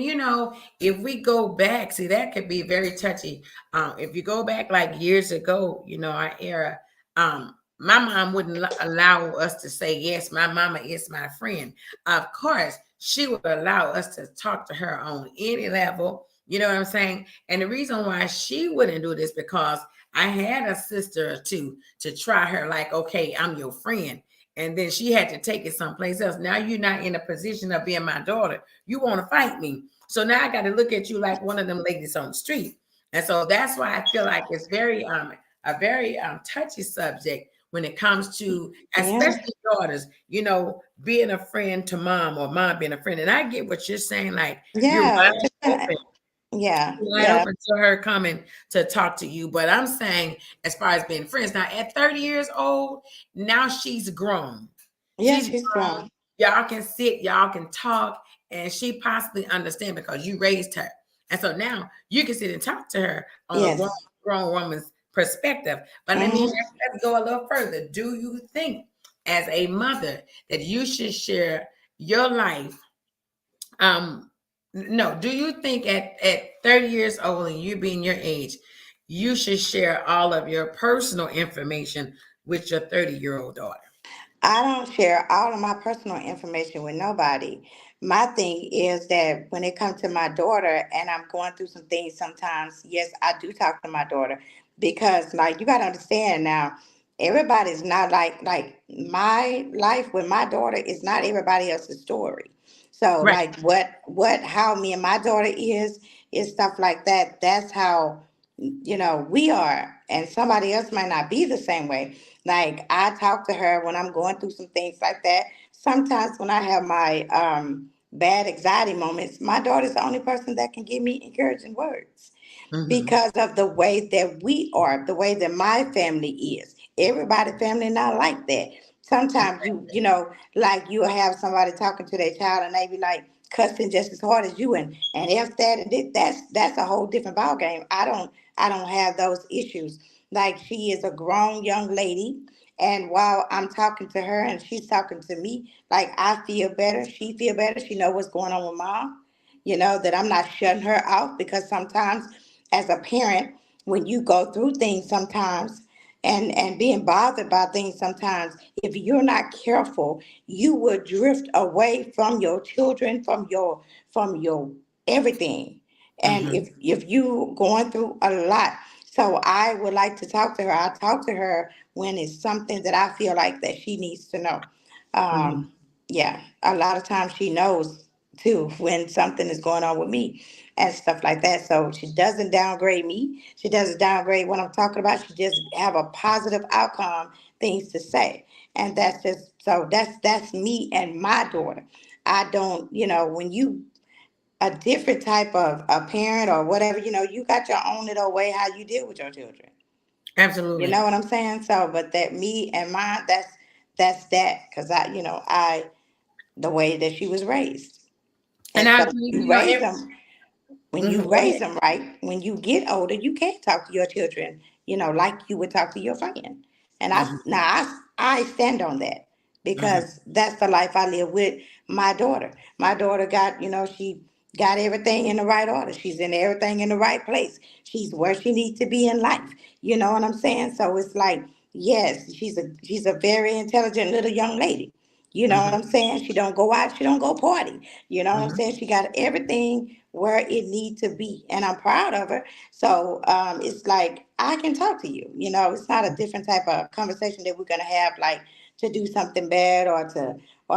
if we go back, see, that could be very touchy. If you go back like years ago, our era, my mom wouldn't allow us to say, yes, my mama is my friend. Of course, she would allow us to talk to her on any level. You know what I'm saying? And the reason why she wouldn't do this because I had a sister or two to try her, like, okay, I'm your friend, and then she had to take it someplace else. Now you're not in a position of being my daughter. You want to fight me. So now I got to look at you like one of them ladies on the street. And so that's why I feel like it's very a very touchy subject when it comes to yeah, especially daughters, being a friend to mom or mom being a friend. And I get what you're saying, like you're yeah, wide open wide yeah, open to her coming to talk to you. But I'm saying, as far as being friends, now at 30 years old, now she's grown. yeah. She's She's grown. grown. Y'all can sit, y'all can talk, and she possibly understand because you raised her. And so now you can sit and talk to her on a Yes. grown woman's perspective. But let me Hmm. let's go a little further. Do you think, as a mother, that you should share your life no, do you think at 30 years old and you being your age, you should share all of your personal information with your 30-year-old daughter? I don't share all of my personal information with nobody. My thing is that when it comes to my daughter and I'm going through some things sometimes, yes, I do talk to my daughter because like you got to understand now, everybody's not like my life with my daughter is not everybody else's story. So Right. like what how me and my daughter is stuff like that. That's how we are, and somebody else might not be the same way. Like I talk to her when I'm going through some things like that. Sometimes when I have my bad anxiety moments, my daughter's the only person that can give me encouraging words Mm-hmm. because of the way that we are, the way that my family is. Everybody family not like that. Sometimes like you'll have somebody talking to their child and they be like cussing just as hard as you and if that and that's a whole different ball game. I don't have those issues. Like she is a grown young lady, and while I'm talking to her and she's talking to me, like I feel better, she feel better, she know what's going on with mom, that I'm not shutting her out because sometimes as a parent, when you go through things sometimes and being bothered by things sometimes, if you're not careful, you will drift away from your children, from your everything. And Mm-hmm. if you going through a lot, so I would like to talk to her. I talk to her when it's something that I feel like that she needs to know. Mm-hmm. Yeah, a lot of times she knows too when something is going on with me and stuff like that. So she doesn't downgrade me. She doesn't downgrade what I'm talking about. She just have a positive outcome, things to say. And that's just so that's me and my daughter. I don't, when you a different type of a parent or whatever, you got your own little way how you deal with your children. You Absolutely. know what I'm saying? So, but that me and mine, that's that, because I the way that she was raised, And and I so agree, you raise them. When mhm, you go raise ahead. them right, when you get older, you can't talk to your children, like you would talk to your friend. And I Mhm. now I stand on that Mm-hmm. because that's the life I live with my daughter. My daughter got, she got everything in the right order. She's in everything in the right place. She's where she needs to be in life. You know what I'm saying? So it's like, yes, she's a very intelligent little young lady. You know what Mm-hmm. I'm saying? She don't go out, she don't go party. You know what I'm Mm-hmm. saying? She got everything where it need to be. And I'm proud of her. So it's like I can talk to you. It's not a different type of conversation that we're gonna have like to do something bad or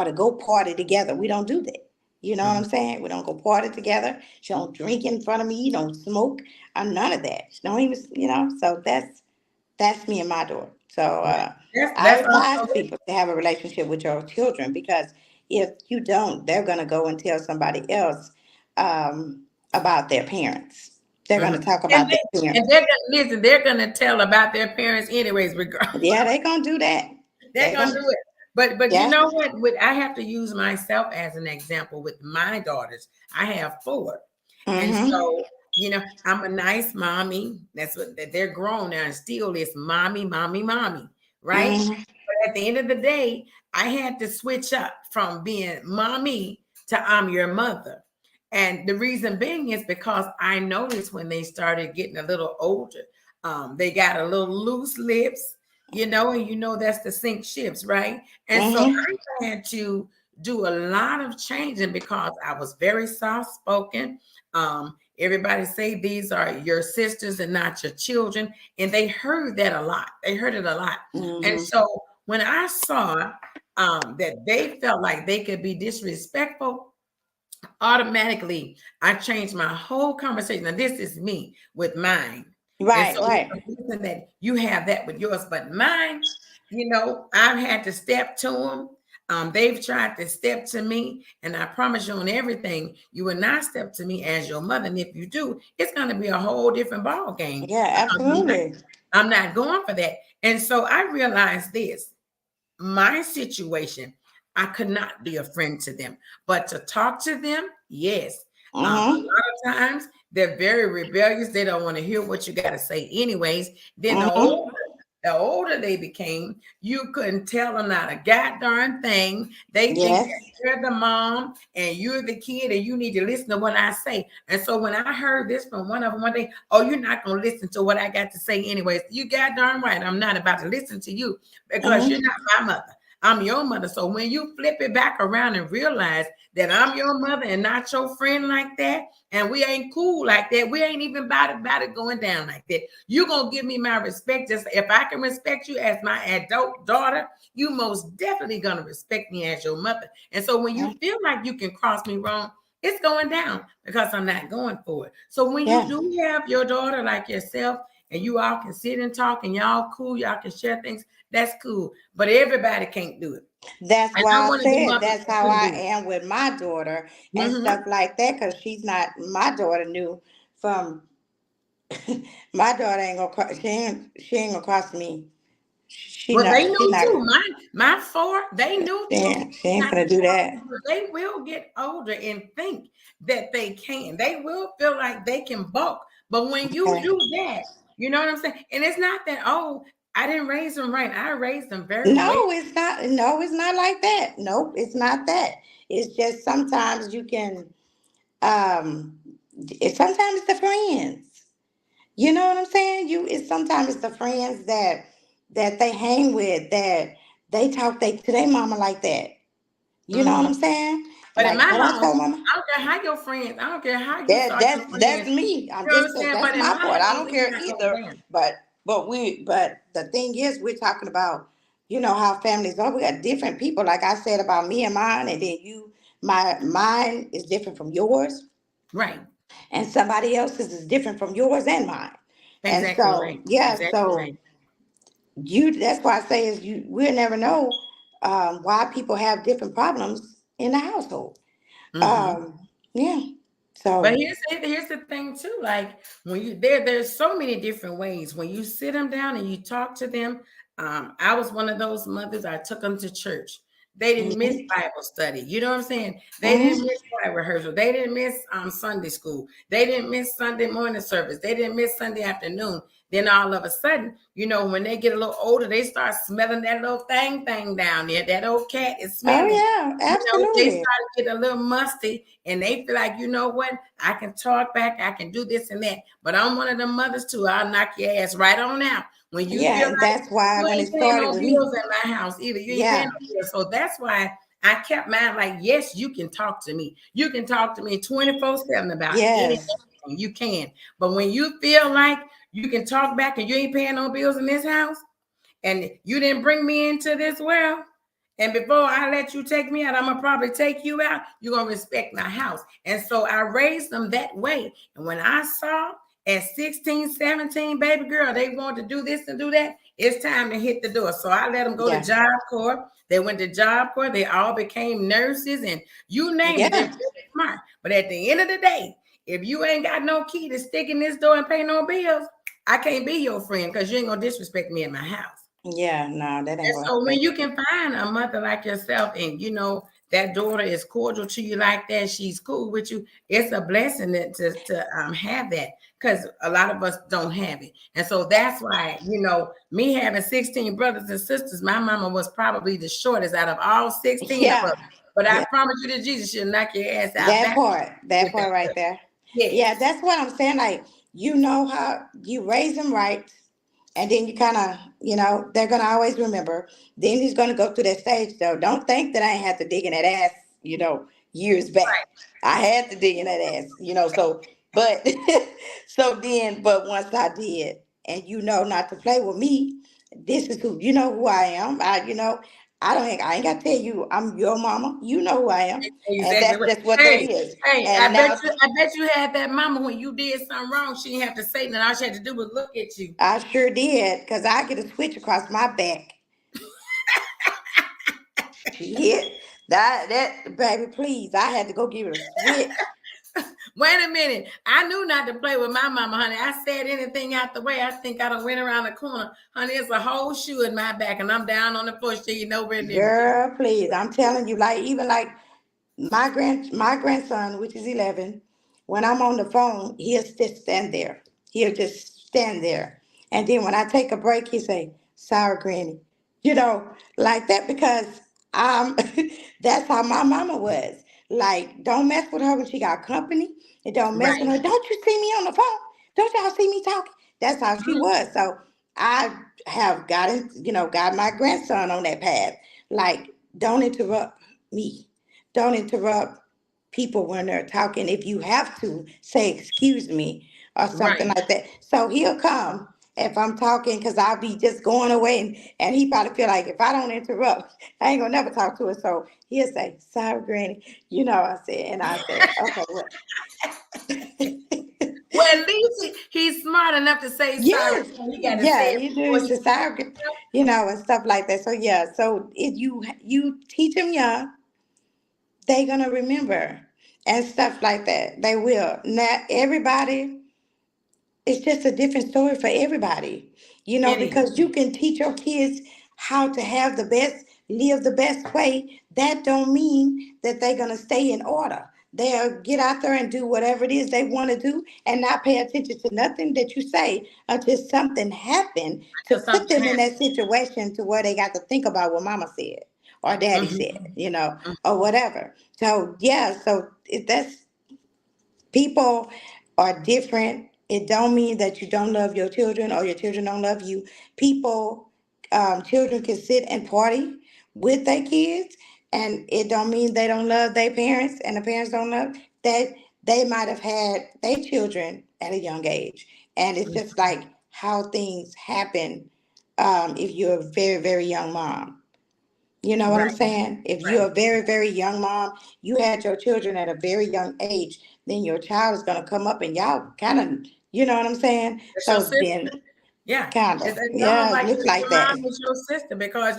to go party together. We don't do that. You know what Mm-hmm. I'm saying? We don't go party together. She don't drink in front of me, don't smoke, none of that. She don't even, so that's me and my daughter. So I That's advise also people to have a relationship with your children because if you don't, they're going to go and tell somebody else about their parents. They're going mhm. to talk And about they their and parents. they're gonna listen, they're gonna tell about their parents anyways, regardless. Yeah, they're going to do that. They're They're gonna going do to, it. But you yeah. know what? I have to use myself as an example with my daughters. I have four. And Mm-hmm. so, I'm a nice mommy. That's what they're grown now and still is mommy, mommy, mommy, right? Mm-hmm. But at the end of the day, I had to switch up from being mommy to I'm your mother. And the reason being is because I noticed when they started getting a little older, they got a little loose lips, and that's the sink ships, right? And so Mm-hmm. I had to do a lot of changing because I was very soft spoken. Everybody say these are your sisters and not your children, and they heard that a lot. They heard it a lot, and Mm-hmm. so when I saw that they felt like they could be disrespectful, automatically I changed my whole conversation. Now, this is me with mine. And Right, so it's right. a reason that you have that with yours, but mine, I've had to step to them. They've tried to step to me, and I promise you on everything, you will not step to me as your mother. And if you do, it's going to be a whole different ball game Yeah, because absolutely. I'm not going for that. And so I realized this my situation, I could not be a friend to them, but to talk to them, yes. A Mm-hmm. lot of times they're very rebellious. They don't want to hear what you got to say, anyways. Then Mm-hmm. the older they became, you couldn't tell them not a goddamn thing. They think that Yes. you're the mom and you're the kid and you need to listen to what I say. And so when I heard this from one of them one day, oh, you're not going to listen to what I got to say anyways. You goddamn right. I'm not about to listen to you because you're Mm-hmm. not my mother. I'm your mother. So when you flip it back around and realize that I'm your mother and not your friend like that, and we ain't cool like that, we ain't even about it going down like that. You gonna give me my respect. Just if I can respect you as my adult daughter, you most definitely gonna respect me as your mother. And so when you feel like you can cross me wrong, it's going down because I'm not going for it. So when you Yeah. do have your daughter like yourself, and you all can sit and talk, and y'all cool, y'all can share things, that's cool. But everybody can't do it. That's And why I'm I one of the said mothers that's that how couldn't I do it. am with my daughter and stuff Mm-hmm. like that. Because she's not my daughter. Knew from my daughter ain't gonna she ain't gonna cross me. She Well, not they she knew not too. My four, they knew too. she ain't Not to gonna do cross that. me, but they will get older and think that they can. They will feel like they can bulk. But when you Okay. do that, you know what I'm saying? And it's not that, oh, I didn't raise them right. I raised them very well. No, it's not. No, it's not like that. Nope, it's not that. It's just sometimes you can. Um, sometimes it's the friends. You know what I'm saying? It's sometimes it's the friends that they hang with that they talk to their mama like that. You know what Mhm. I'm saying? But in Like my what I house, told mama. I don't care how your friends, I don't care how you That start your that's friends. me. I'm You know what just I'm saying? that's But in my my part. I house, don't it's care not going either. down. But the thing is, we're talking about how families are. We got different people. Like I said about me and mine, and then mine is different from yours, Right. and somebody else's is different from yours and mine. And Exactly so right. yeah, Exactly so right. that's why I say is we'll never know why people have different problems in the household. Mm-hmm. Um, yeah. But So. here's the thing too. Like when there's so many different ways. When you sit them down and you talk to them, I was one of those mothers. I took them to church. They didn't miss Mhm. Bible study. You know what I'm saying? They didn't Mhm. miss choir rehearsal. They didn't miss Sunday school. They didn't miss Sunday morning service. They didn't miss Sunday afternoon. Then all of a sudden, when they get a little older, they start smelling that little thing down there. That old cat is Oh smelling. yeah, They absolutely. start getting a little musty, and they feel like, you know what, I can talk back, I can do this and that. But I'm one of them mothers too. I'll knock your ass right on out when you Yeah, feel and like that's why you when ain't it paying started no with me. bills in my house either. You ain't paying Yeah, no bills. So that's why I kept mine like, yes, you can talk to me. You can talk to me 24/7 about anything. yes, You can. But when you feel like you can talk back and you ain't paying no bills in this house, and you didn't bring me into this world, and before I let you take me out, I'm gonna probably take you out. You're gonna respect my house. And so I raised them that way. And when I saw at 16, 17, baby girl, they want to do this and do that, it's time to hit the door. So I let them go to yeah, Job Corps. They went to Job Corps. They all became nurses, and you name it. They're yeah, really smart. But at the end of the day, if you ain't got no key to stick in this door and pay no bills, I can't be your friend because you ain't gonna disrespect me in my house. yeah. No, that ain't And gonna so when happen. you can find a mother like yourself, and that daughter is cordial to you like that, she's cool with you, it's a blessing to have that, because a lot of us don't have it. And so that's why, me having 16 brothers and sisters, my mama was probably the shortest out of all 16 of Yeah, us. But I yeah. promise you that Jesus, she'll knock your ass out That back part, that with part right that. there. Yeah, Yes. that's what I'm saying. Like, you know how you raise them right, and then you kind of, they're gonna always remember. Then he's gonna go through that stage. So don't think that I ain't had to dig in that ass, years back. I had to dig in that ass, So, but but once I did, and not to play with me. This is who I am. I ain't got to tell you I'm your mama. You know who I am, and Exactly that's right. just what that Hey, is. hey, And now I bet you had that mama when you did something wrong. She didn't have to say nothing. All she had to do was look at you. I sure did, because I get a switch across my back. Shit. That baby, please. I had to go give it a switch. Wait a minute. I knew not to play with my mama, honey. I said anything out the way. I think I done went around the corner. Honey, it's a whole shoe in my back, and I'm down on the floor. She ain't nowhere near me. Girl, please. I'm telling you, like even like my grandson, which is 11, when I'm on the phone, he'll just stand there. He'll just stand there. And then when I take a break, he say, "Sorry, Granny," like that, because I'm. That's how my mama was. Like, don't mess with her when she got company, and don't mess with Right. her. Don't you see me on the phone? Don't y'all see me talking? That's how she Mhm. was. So I have got my grandson on that path. Like, don't interrupt me. Don't interrupt people when they're talking. If you have to, say excuse me or something Right. like that. So he'll come if I'm talking, because I'll be just going away, and he probably feel like if I don't interrupt, I ain't gonna never talk to her. So he'll say, "Sorry, Granny." I said, "Okay, well." Well, at least he's smart enough to say sorry. Yes, He got to say yeah, it you do. before It's he. a sour, and stuff like that. So yeah, so if you teach them young, they gonna remember and stuff like that. They will. Not everybody. It's just a different story for everybody, It is. because you can teach your kids how to have the best, live the best way. That don't mean that they're gonna stay in order. They'll get out there and do whatever it is they want to do, and not pay attention to nothing that you say until something happened to Until put something them in that situation to where they got to think about what mama said or daddy happens. said, or whatever. So yeah, so that's, people are different. It don't mean that you don't love your children or your children don't love you. Children can sit and party with their kids, and it don't mean they don't love their parents, and the parents don't love that. They might have had their children at a young age, and it's Mhm. just like how things happen. If you're a very, very young mom, you know what I'm Right. saying? If you're Right. a very, very young mom, you had your children at a very young age, then your child is going to come up and y'all kind of, you know what I'm saying? It's your So sister. then, Yeah. kind It's, of, it's almost yeah, it like looks your like that. mom is your sister, because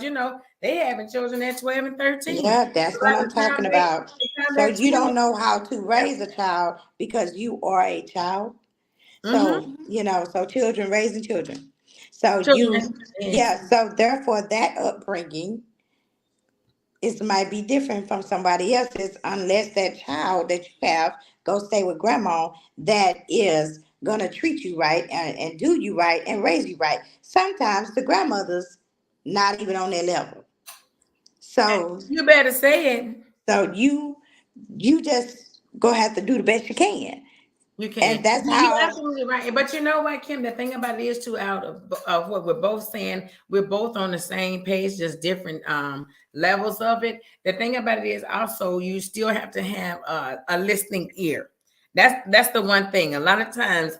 they having children at 12 and 13. Yeah, So that's what by I'm the time talking they by about. the time So they're you 20. don't know how to raise a child because you are a child. So, Mm-hmm. so children raising children. So Children. Yes. yeah, so therefore that upbringing it might be different from somebody else's, unless that child that you have go stay with grandma that is gonna treat you right and do you right and raise you right. Sometimes the grandmother's not even on their level. So You better say it. so you just go have to do the best you can. You can. And that's You're how. absolutely right. But you know what, Kim? The thing about it is too, out of what we're both saying, we're both on the same page, just different levels of it. The thing about it is also you still have to have a listening ear. That's the one thing. A lot of times,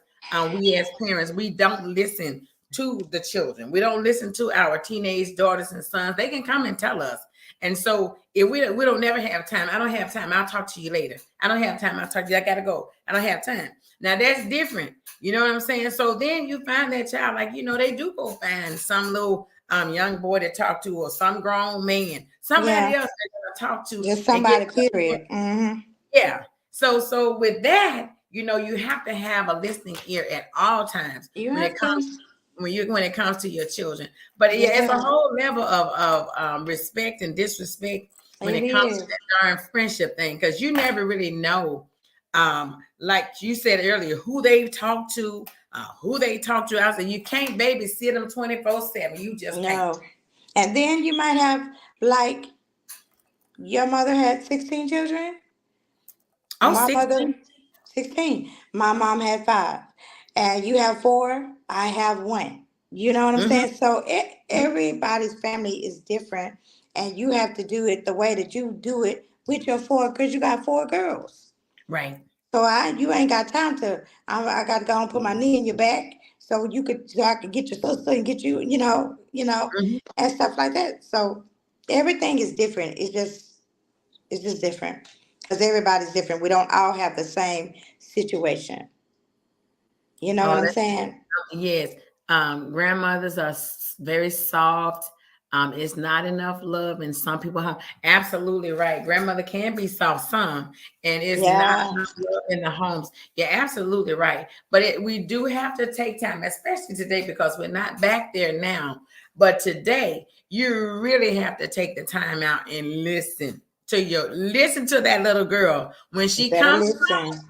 we as parents, we don't listen to the children. We don't listen to our teenage daughters and sons. They can come and tell us. And so if we don't never have time, I don't have time. I'll talk to you later. I don't have time. I'll talk to you. I gotta go. I don't have time. Now that's different. You know what I'm saying? So then you find that child, like, they do go find some little young boy to talk to, or some grown man, somebody Yeah, else they're gonna talk to just and get. somebody, period. Hmm. Yeah. So with that, you have to have a listening ear at all times You when it have to. comes when it comes to your children. But yeah, it's a Yeah, whole level of respect and disrespect when it it comes to is. that darn friendship thing, because you never really know, like you said earlier, who they talk to. I said you can't babysit them 24/7. You just can't. No. And then you might have, like, your mother had 16 children. Oh, My mother, 16. 16. My mom had 5. And you have 4. I have 1. You know what I'm Mm-hmm. saying? So everybody's family is different. And you have to do it the way that you do it with your 4, because you got 4 girls. Right. So you ain't got time to. I got to go and put my knee in your back so I could get your sister and get you, Mm-hmm. and stuff like that. So everything is different. It's just different because everybody's different. We don't all have the same situation. You know what Oh, I'm that's saying? yes. Grandmothers are very soft. It's not enough love, and some people have absolutely right. Grandmother can be soft, some, and it's not Yeah. enough love in the homes. You're absolutely right. But we do have to take time, especially today, because we're not back there now. But today, you really have to take the time out and listen to that little girl when You she better comes listen.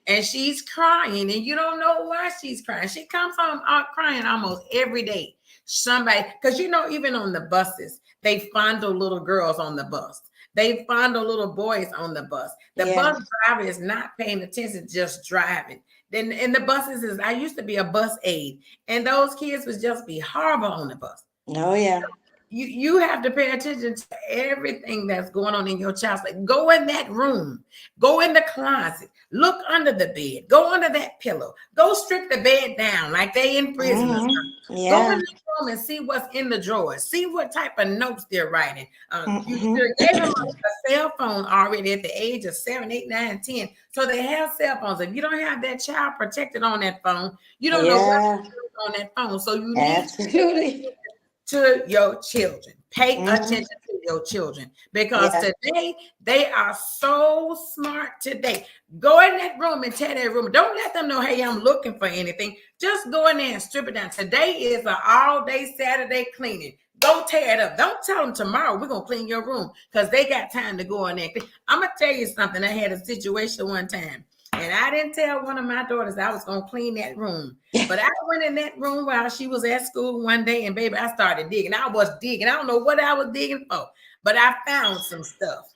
and she's crying, and you don't know why she's crying. She comes home out crying almost every day. Somebody, because even on the buses, they fondle little girls on the bus. They fondle little boys on the bus. The Yeah. bus driver is not paying attention, just driving. Then in the buses I used to be a bus aide, and those kids would just be horrible on the bus. Oh yeah. You have to pay attention to everything that's going on in your child's life. Go in that room, go in the closet, look under the bed, go under that pillow, go strip the bed down like they in prison or something. Go in Yeah. the room and see what's in the drawers. See what type of notes they're writing. You Hmm. gave them a cell phone already at the age of 7, 8, 9, 10. So they have cell phones. If you don't have that child protected on that phone, you don't know what's Yeah. on that phone. So you need Absolutely. to your children. Pay Hmm. attention to your children, because Yeah. today they are so smart today. Go in that room and tell that room. Don't let them know, hey, I'm looking for anything. Just go in there and strip it down. Today is an all-day Saturday cleaning. Go tear it up. Don't tell them tomorrow we're going to clean your room, because they got time to go in there. I'm going to tell you something. I had a situation one time, and I didn't tell one of my daughters I was going to clean that room. But I went in that room while she was at school one day, and baby, I started digging. I was digging. I don't know what I was digging for, but I found some stuff,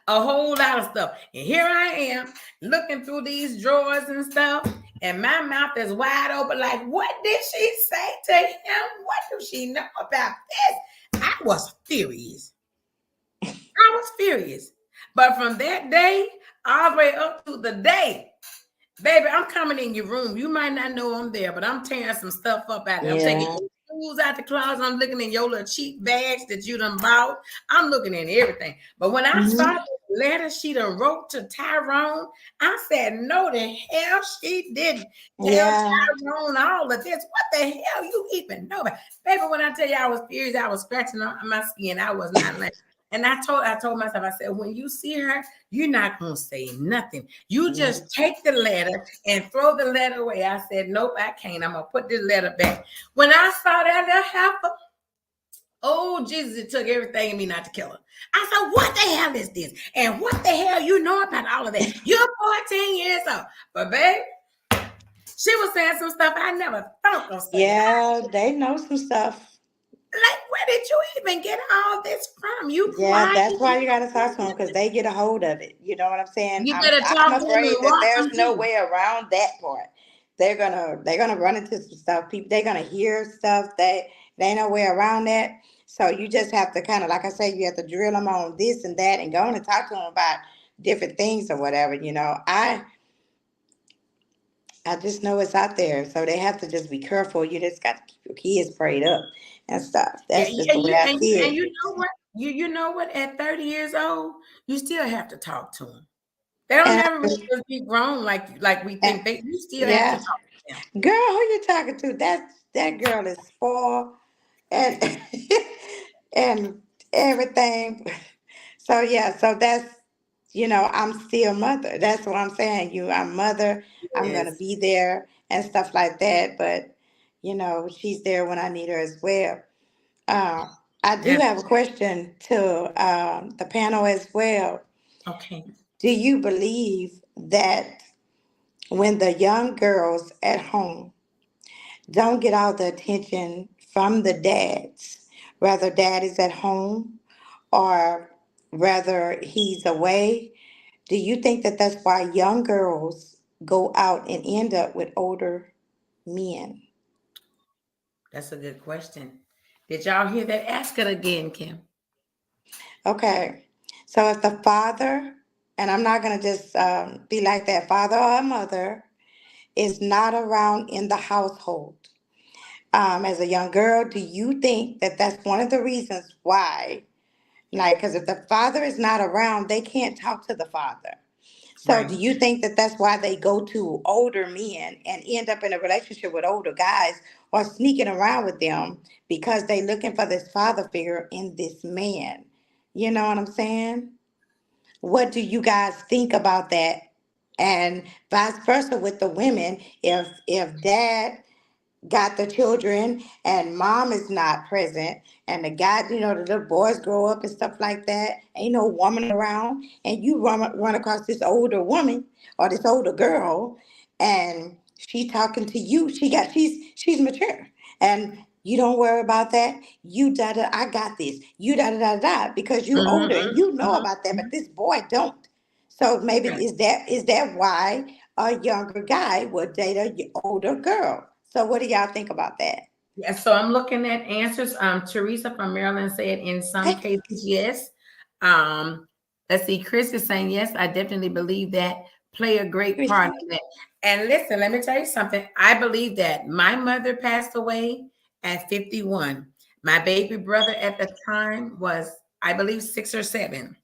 a whole lot of stuff. And here I am looking through these drawers and stuff, and my mouth is wide open like, what did she say to him? What does she know about this? I was furious. I was furious. But from that day all the way up to the day, baby, I'm coming in your room. You might not know I'm there, but I'm tearing some stuff up out there. I'm taking Yeah. your shoes out the closet. I'm looking in your little cheap bags that you done bought. I'm looking in everything. But when I saw Hmm. the letter she done wrote to Tyrone, I said, no, the hell she didn't tell Yeah. Tyrone all of this. What the hell you even know about? Baby, when I tell you I was furious, I was scratching on my skin. I was not like, and I told myself, I said, when you see her, you're not gonna say nothing. You Yeah. just take the letter and throw the letter away. I said, nope, I can't. I'm gonna put this letter back. When I saw that little heifer, oh Jesus, it took everything in me not to kill her. I said, what the hell is this? And what the hell you know about all of that? You're 14 years old. But babe, She was saying some stuff I never thought of saying. Yeah, they know some stuff. Like, where did you even get all this from? You Yeah, quiet. that's why you got to talk to them because they get a hold of it. You know what I'm saying? You I'm better I'm talk to them afraid and that watch there's them no too. way around that part. They're gonna run into some stuff. People they're gonna hear stuff that there ain't no way around that. So you just have to kind of like I said, you have to drill them on this and that and go on and talk to them about different things or whatever. I just know it's out there, so they have to just be careful. You just got to keep your kids prayed up and stuff. Yeah, That's just yeah, the way I see and it. you know what? You know what? At 30 years old, you still have to talk to them. They don't And, never really just be grown like we and think. You still have to yeah, talk to them. girl, who you talking to? That girl is spoiled and and everything. So yeah, so that's I'm still mother. That's what I'm saying. I'm mother. I'm gonna Yes, be there and stuff like that. But she's there when I need her as well. Uh, I do that's have a question to the panel as well. okay. Do you believe that when the young girls at home don't get all the attention from the dads, whether dad is at home or whether he's away, do you think that that's why young girls go out and end up with older men? That's a good question. Did y'all hear that? Ask it again, Kim. Okay. So if the father, and I'm not going to just be like that, father or mother is not around in the household as a young girl, do you think that that's one of the reasons why? Like, because if the father is not around, they can't talk to the father. So, do Right. you think that that's why they go to older men and end up in a relationship with older guys or sneaking around with them because they looking for this father figure in this man? You know what I'm saying? What do you guys think about that? And vice versa with the women. If dad got the children and mom is not present and the guy, the little boys grow up and stuff like that, ain't no woman around, and you run across this older woman or this older girl and she talking to you, she's mature and you don't worry about that. You da da, I got this. You da da da da because you older and you know about that, but this boy don't. So maybe is that why a younger guy would date a older girl? So what do y'all think about that? Yeah, so I'm looking at answers. Teresa from Maryland said in some Okay. cases, yes. Um, let's see, Chris is saying yes. I definitely believe that play a great part Chrissy. in that. And listen, let me tell you something. I believe that my mother passed away at 51. My baby brother at the time was, I believe, 6 or 7.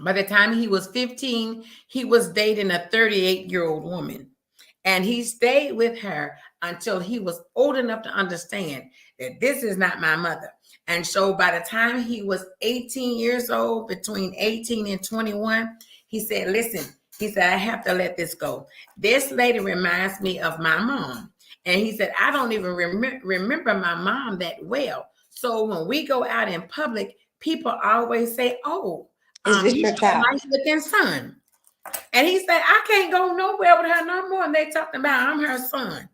By the time he was 15, he was dating a 38-year-old woman. And he stayed with her until he was old enough to understand that this is not my mother. And so by the time he was 18 years old, between 18 and 21, he said, listen, he said, I have to let this go. This lady reminds me of my mom. And he said, I don't even remember my mom that well. So when we go out in public, people always say, oh, Is this you your have a child? nice looking son. And he said, I can't go nowhere with her no more. And they talking about I'm her son.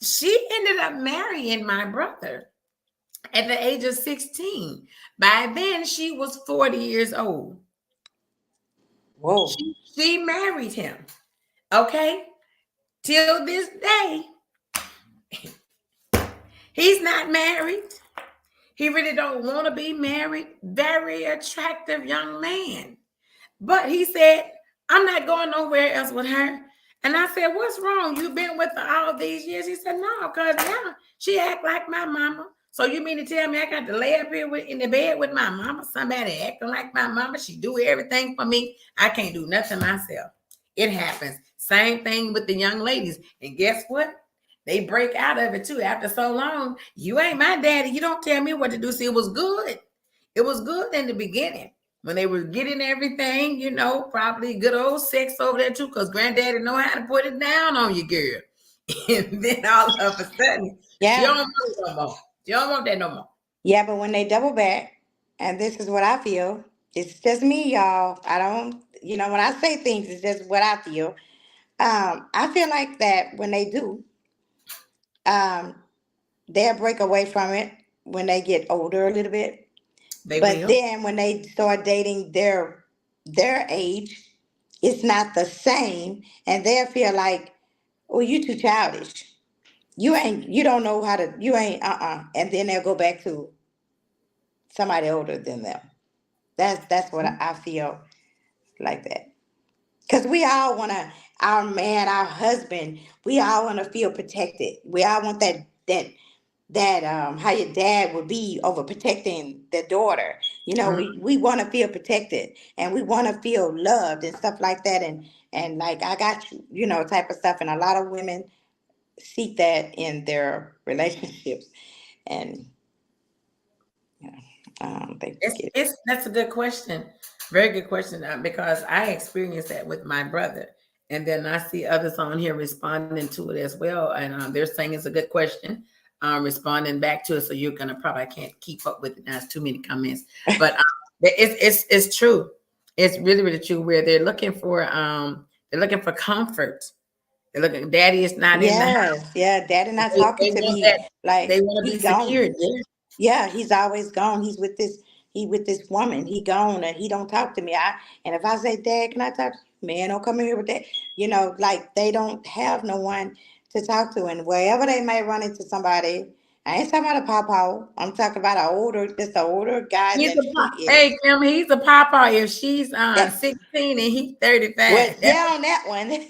She ended up marrying my brother at the age of 16. By then, she was 40 years old. Whoa. She married him. Okay. Till this day, he's not married. He really don't want to be married. Very attractive young man. But he said, I'm not going nowhere else with her. And I said, what's wrong? You've been with her all these years? He said, no, because now she act like my mama. So you mean to tell me I got to lay up here in the bed with my mama? Somebody acting like my mama. She do everything for me. I can't do nothing myself. It happens. Same thing with the young ladies. And guess what? They break out of it too after so long. You ain't my daddy. You don't tell me what to do. See, it was good. It was good in the beginning when they were getting everything, probably good old sex over there too, because granddaddy know how to put it down on you, girl. And then all of a sudden, she don't Yeah. want it no more. She don't want that no more. Yeah, but when they double back, and this is what I feel, it's just me, y'all. I don't, when I say things, it's just what I feel. I feel like that when they do, um, they'll break away from it when they get older a little bit. They But will. then when they start dating their age, it's not the same, and they'll feel like, oh, you too childish. You don't know how to, you ain't, and then they'll go back to somebody older than them. That's what I feel like that. Because we all want to, our man, our husband, we all want to feel protected. We all want that how your dad would be over protecting the daughter. You know, Mhm. we want to feel protected, and we want to feel loved and stuff like that, and like I got you, type of stuff. And a lot of women seek that in their relationships, and you know, they get it. It's that's a good question, very good question, because I experienced that with my brother, and then I see others on here responding to it as well, and they're saying it's a good question, responding back to it. So you're gonna probably I can't keep up with it. Now it's too many comments, but it's true. It's really true. Where they're looking for comfort. They're looking. Daddy is not in the house. Yes, yeah, daddy not talking They to want that. me. Like They want to he be secured. gone. Yeah. Yeah, he's always gone. He with this woman. He gone and he don't talk to me. And if I say, Dad, can I talk to you? Man, don't come in here with that. Like they don't have no one to talk to. And wherever they may run into somebody, I ain't talking about a pawpaw. I'm talking about just an older guy He's that a she pop. is. Hey, Kim, he's a papa. If she's Yeah. 16 and he's Well, 35. That's yeah, on that one.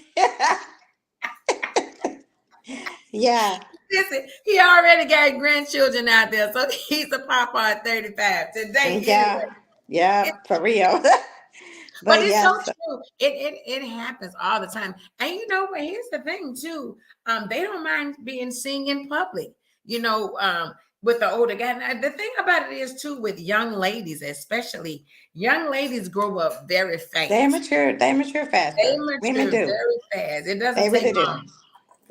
Yeah. listen, he already got grandchildren out there, so he's a papa at 35 today Yeah. anyway. Yeah, for real. But But it's so yes. true. It happens all the time. And but here's the thing too. They don't mind being seen in public. You know, with the older guy. Now, the thing about it is too with young ladies, especially young ladies grow up very They fast. mature. They mature They faster. Women mature do. very fast. It They doesn't take really do. long.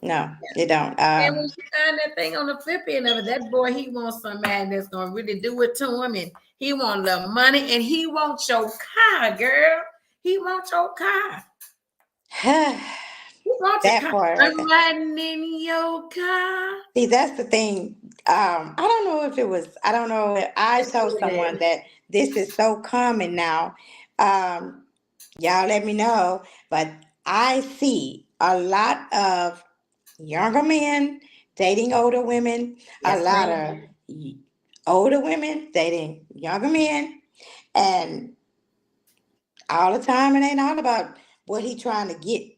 No, they don't. And when she find that thing on the flip end of it, that boy, he wants some man that's gonna really do it to him, and he want a little money, and he wants your car, girl. He wants your car. He wants your That car. part right I'm there. riding in your car. See, that's the thing. I don't know if it was. I don't know. I Yes, told it someone is. that this is so common now. Um, y'all let me know. But I see a lot of younger men dating older women. A Yes, lot ma'am. of older women dating younger men, and all the time. It ain't all about what he trying to get,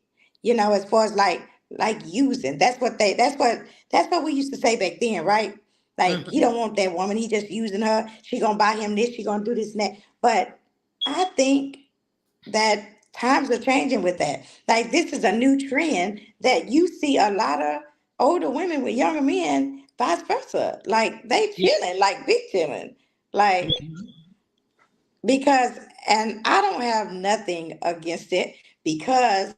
as far as like using. That's what we used to say back then, right? Like he Mhm. don't want that woman, he just using her. She gonna buy him this, she gonna do this and that. But I think that times are changing with that. Like this is a new trend that you see a lot of older women with younger men, vice versa. Like they Yeah. chilling, like big chilling. Like Mhm. because and I don't have nothing against it because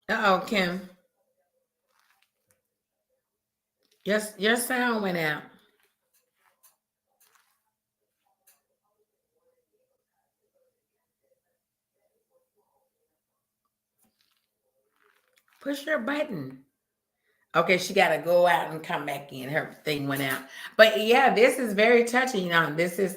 Uh-oh, Kim. Your sound went out. Push your button. Okay, she got to go out and come back in. Her thing went out. But yeah, this is very touching. This is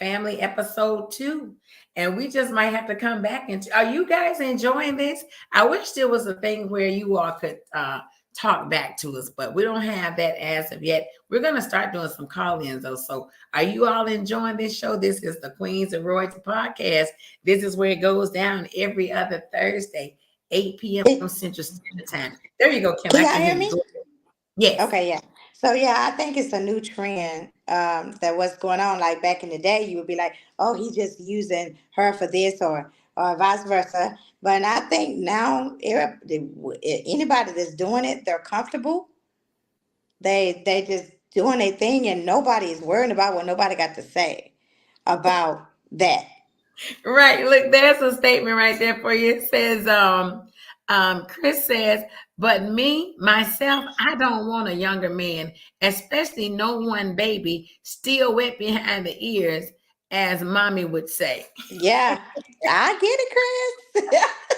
family episode 2. And we just might have to come back and are you guys enjoying this? I wish there was a thing where you all could talk back to us, but we don't have that as of yet. We're gonna start doing some call-ins though. So are you all enjoying this show? This is the Queens and Royalty podcast. This is where it goes down every other Thursday, 8 p.m. it, Central Standard Time. There you go, Kim. I can can y'all hear hear you. me? Go ahead. Yes. Okay, yeah. So yeah, I think it's a new trend that what's going on. Like back in the day, you would be like, "Oh, he's just using her for this," or vice versa. But I think now, anybody that's doing it, they're comfortable. They just doing their thing, and nobody is worrying about what nobody got to say about that. Right. Look, there's a statement right there for you. It says, Chris says, but me, myself, I don't want a younger man, especially no one baby, still wet behind the ears, as mommy would say. Yeah. I get it, Chris.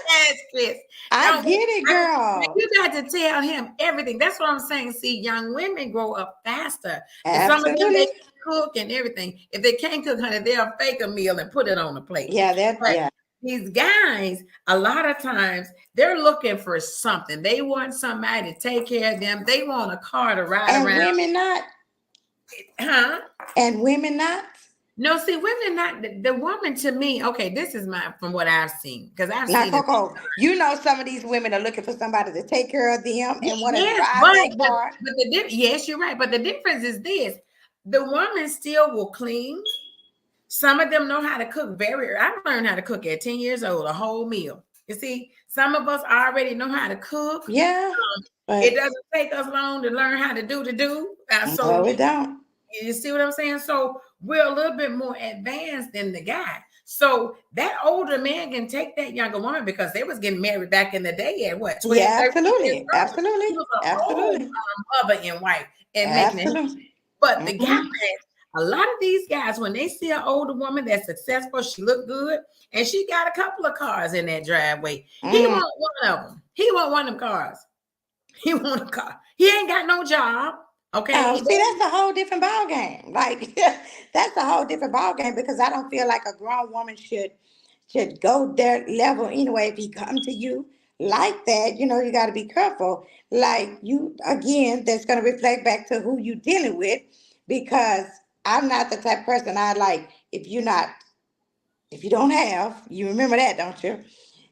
Yes, Chris. I Don't get it, girl. you got to tell him everything. That's what I'm saying. See, young women grow up faster. And some of them they Absolutely. can cook and everything. If they can't cook, honey, they'll fake a meal and put it on the plate. Yeah, that, But yeah. these guys, a lot of times, they're looking for something. They want somebody to take care of them. They want a car to ride And around. women not. Huh? And women not. No, see, women not the woman to me. Okay, this is my from what I've seen because I've Now, seen it. Coco, you know some of these women are looking for somebody to take care of them and want to Yes, drive that but car. yes, you're right. But the difference is this: the woman still will clean. Some of them know how to cook. I learned how to cook at 10 years old, a whole meal. You see, some of us already know how to cook. Yeah, but It doesn't take us long to learn how to do. So no, it don't. you see what I'm saying? So we're a little bit more advanced than the guy. So that older man can take that younger woman because they was getting married back in the day at what, 12, Yeah, 13 years absolutely, old. He absolutely, was an old absolutely, mother and wife and making it. absolutely. But the guy, Mm-hmm. a lot of these guys, when they see an older woman that's successful, she look good, and she got a couple of cars in that driveway. He Mm. want one of them. He want one of them cars. He want a car. He ain't got no job. Oh, Okay. see, that's a whole different ball game. Like that's a whole different ball game because I don't feel like a grown woman should go their level anyway. If he come to you like that, you know, you got to be careful. Like you again, that's going to reflect back to who you dealing with because I'm not the type of person I like. If you don't have, you remember that, don't you?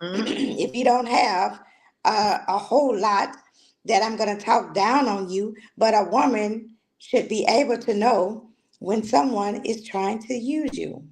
Mhm. If you don't have a whole lot, that I'm going to talk down on you. But a woman should be able to know when someone is trying to use you.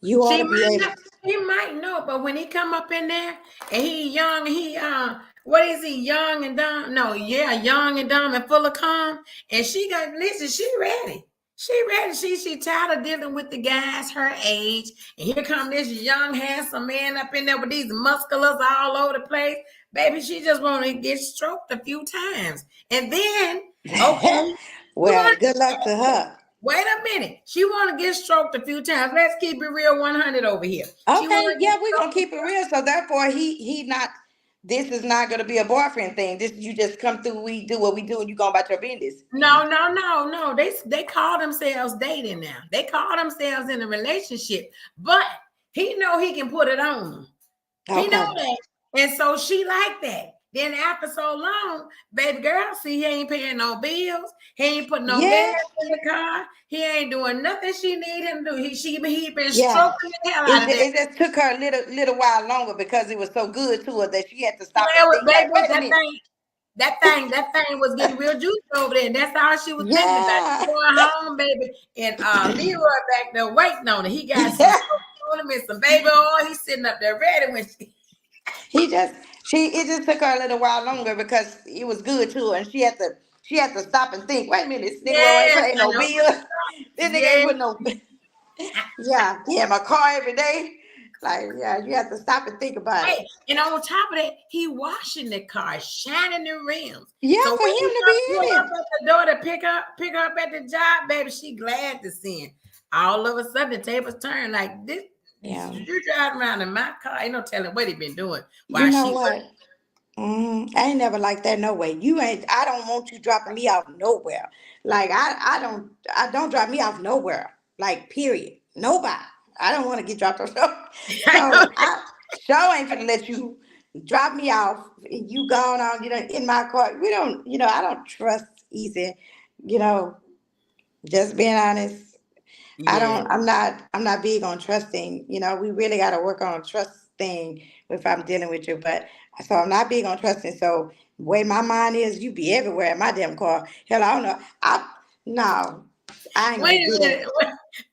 You ought She to be might able. not, he might know, but when he come up in there and he young, what is he, young and dumb? No, yeah, young and dumb and full of calm. And she got listen, she ready. She ready. She tired of dealing with the guys her age. And here come this young, handsome man up in there with these musculars all over the place. Baby, she just want to get stroked a few times. And then, okay, you Well, want good luck to her. wait a minute. She want to get stroked a few times. Let's keep it real 100 over here. She want Okay, to get yeah, we're gonna stroked. keep it real. So therefore, he not. This is not gonna be a boyfriend thing. This you just come through. We do what we do, and you go about your business. No. They call themselves dating now. They call themselves in a relationship, but he know he can put it on them. He know Okay. that. And so she like that. Then after so long, baby girl, see, he ain't paying no bills. He ain't putting no gas Yeah. in the car. He ain't doing nothing she need him to do. He been Yeah. stroking the hell out It, of that. it just took her a little while longer because it was so good to her that she had to stop and Well, think baby, like, wait a minute. that thing was getting real juicy over there. And that's all she was thinking about. She Yeah. going home, baby. And Leroy back there waiting on her. He got some on him and some baby oil. He's sitting up there ready when she he just she it just took her a little while longer because it was good to her and she had to stop and think, wait a minute, this nigga ain't yes, paying I no know. bill. This nigga ain't Yes. putting no yeah, my car every day. Like, yeah, you have to stop and think about it. Right. And on top of that, he washing the car, shining the rims. Yeah, So for when him he to come be pull in up it. at the door to pick her up at the job, baby, she glad to see him. All of a sudden, the tables turn like this. Yeah. You driving around in my car, ain't no telling what he been doing You while know she what? I ain't never like that no way. You ain't I don't want you dropping me off nowhere. Like I don't drop me off nowhere. Like period. Nobody. I don't want to get dropped off. So working. I sure ain't gonna let you drop me off. You gone on, in my car. We don't, I don't trust easy, you know, just being honest. I Yeah. don't. I'm not big on trusting. We really got to work on a trust thing if I'm dealing with you. But so I'm not big on trusting. So the way my mind is, you be everywhere in my damn car. Hell, I don't know. No, I ain't Wait gonna a do that. minute.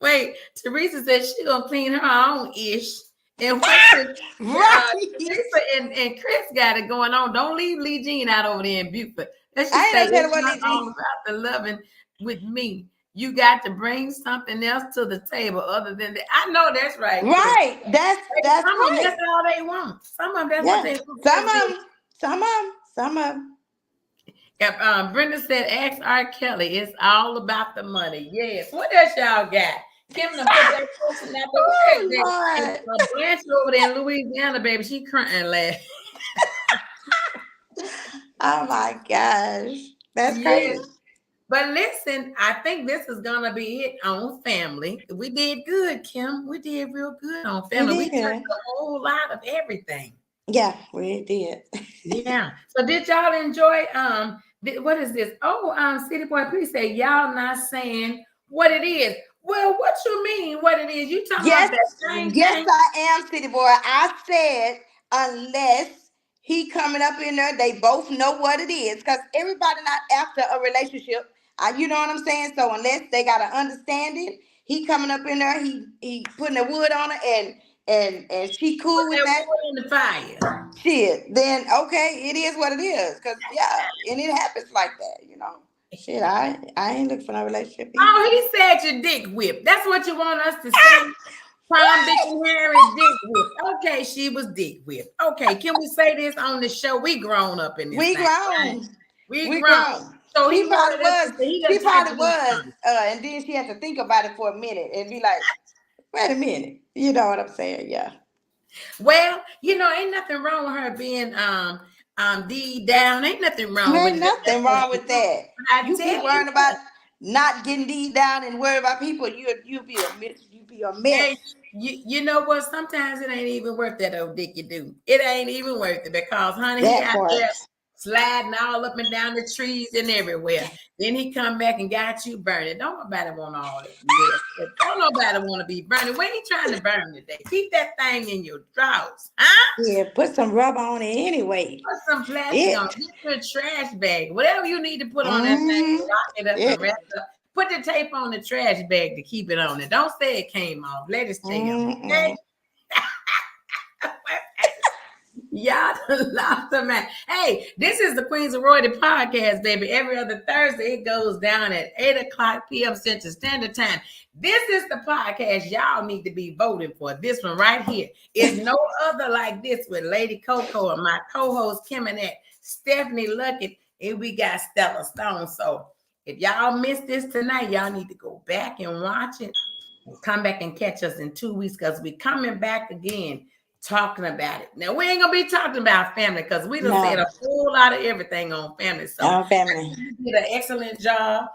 Wait. Teresa said she gonna clean her own ish. And what's it? Right. Teresa and Chris got it going on. Don't leave Lee Jean out over there in Buford. Let's I just ain't say no telling it's what not all Lizzie. about the loving with me. You got to bring something else to the table other than that. I know that's right, Chris. Right. That's Some of them, right. that's all they want. Some of them, that's what Yeah. they want. Some That's of it. them. Some of them. Brenda said, ask R. Kelly. It's all about the money. Yes. What else y'all got? Kim done put that person out the Oh way. And Lord. Blanche over there in Louisiana, baby, she crying laughing. Oh my gosh. That's Yes. crazy. But listen, I think this is gonna be it on family. We did good, Kim. We did real good on We family. We did touched good. a whole lot of everything. Yeah, we did. Yeah. So did y'all enjoy what is this? Oh, City Boy, please say y'all not saying what it is. Well, what you mean what it is? You talking about Yes, that same yes, thing? I am, City Boy. I said unless he coming up in there, they both know what it is. Because everybody not after a relationship. You know what I'm saying? So unless they got an understanding, he coming up in there, he putting the wood on it and she Put cool with that that. wood in the fire. Shit, then okay, it is what it is. Cause yeah, and it happens like that. Shit, I ain't looking for no relationship either. Oh, he said your dick whipped. That's what you want us to say. Prom, Dick, and Harry, dick whipped. Okay, she was dick whipped. Okay, can we say this on the show? We grown up in this We thing, right? grown. We We grown. grown. So he She probably wanted us was. to say he She done typed probably it in the was. comments. And then she had to think about it for a minute and be like, wait a minute. You know what I'm saying? Yeah. Well, ain't nothing wrong with her being D down. Ain't nothing wrong with Ain't it. nothing wrong with that. But I You be tell you worrying about what, not getting these down and worry about people. You be a mess. You be a hey, mess. you know what? Sometimes it ain't even worth that old dick you do. It ain't even worth it because, honey, he That out part. there sliding all up and down the trees and everywhere. Then he come back and got you burning. Don't nobody want all that mess. Don't nobody want to be burning. When he trying to burn today? Keep that thing in your drawers, huh? Yeah, put some rubber on it anyway. Put some plastic on. It. Get your trash bag. Whatever you need to put on that thing, Mm-hmm. lock it up Yeah. and wrap it up. Put the tape on the trash bag to keep it on it. Don't say it came off. Let it stay on. Okay? Mm-mm. Y'all lost a man. Hey, this is the Queens of Royalty podcast, baby. Every other Thursday, it goes down at 8 o'clock p.m. Central Standard Time. This is the podcast y'all need to be voting for. This one right here is no other like this with Lady Coco and my co-host Kim and Stephanie Luckett, and we got Stella Stone. So if y'all missed this tonight, y'all need to go back and watch it. Come back and catch us in 2 weeks because we're coming back again talking about it. Now, we ain't going to be talking about family because we done said No. a whole lot of everything on family. So, Our family. you did an excellent job.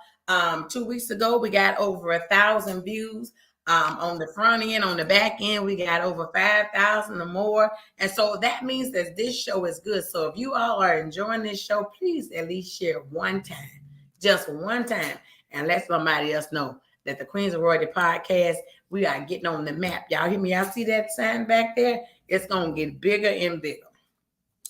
2 weeks ago, we got over 1,000 views. On the front end, on the back end, we got over 5,000 or more. And so that means that this show is good. So if you all are enjoying this show, please at least share one time, just one time, and let somebody else know that the Queens of Royalty podcast, we are getting on the map. Y'all hear me? Y'all see that sign back there? It's going to get bigger and bigger.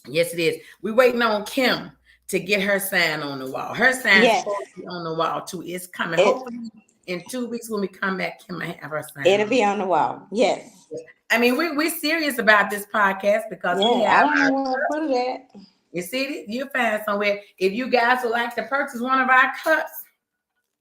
Yes, it is. We're waiting on Kim to get her sign on the wall. Her sign's Yes. supposed to be on the wall too. It's coming. It, Hopefully in 2 weeks when we come back, Kim will have her sign it'll on. be on the wall. Yes. I mean, we're serious about this podcast because we Yeah. I have don't know our where I put it at. you see it? You'll find somewhere. If you guys would like to purchase one of our cups,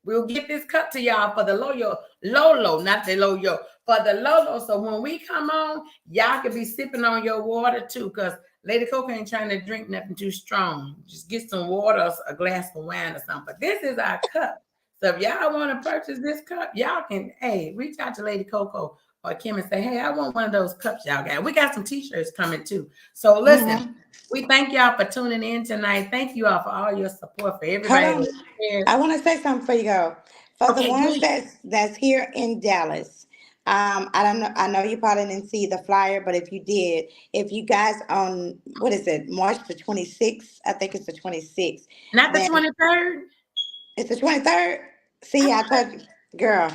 we'll get this cup to y'all for the Lolo, not the Loyo, for the Lolo. So when we come on, y'all can be sipping on your water too, because Lady Coco ain't trying to drink nothing too strong. Just get some water, a glass of wine or something. But this is our cup. So if y'all want to purchase this cup, y'all can, reach out to Lady Coco or Kim and say, hey, I want one of those cups y'all got. We got some t-shirts coming too. So listen, we thank y'all for tuning in tonight. Thank you all for all your support for Hold everybody. on. I want to say something before you go. For the Okay, ones good. that's here in Dallas, I don't know. I know you probably didn't see the flyer, but if you did, if you guys on what is it, March the 26th? I think it's the 26th. Not the Then 23rd. it's the 23rd. See, I told you, girl,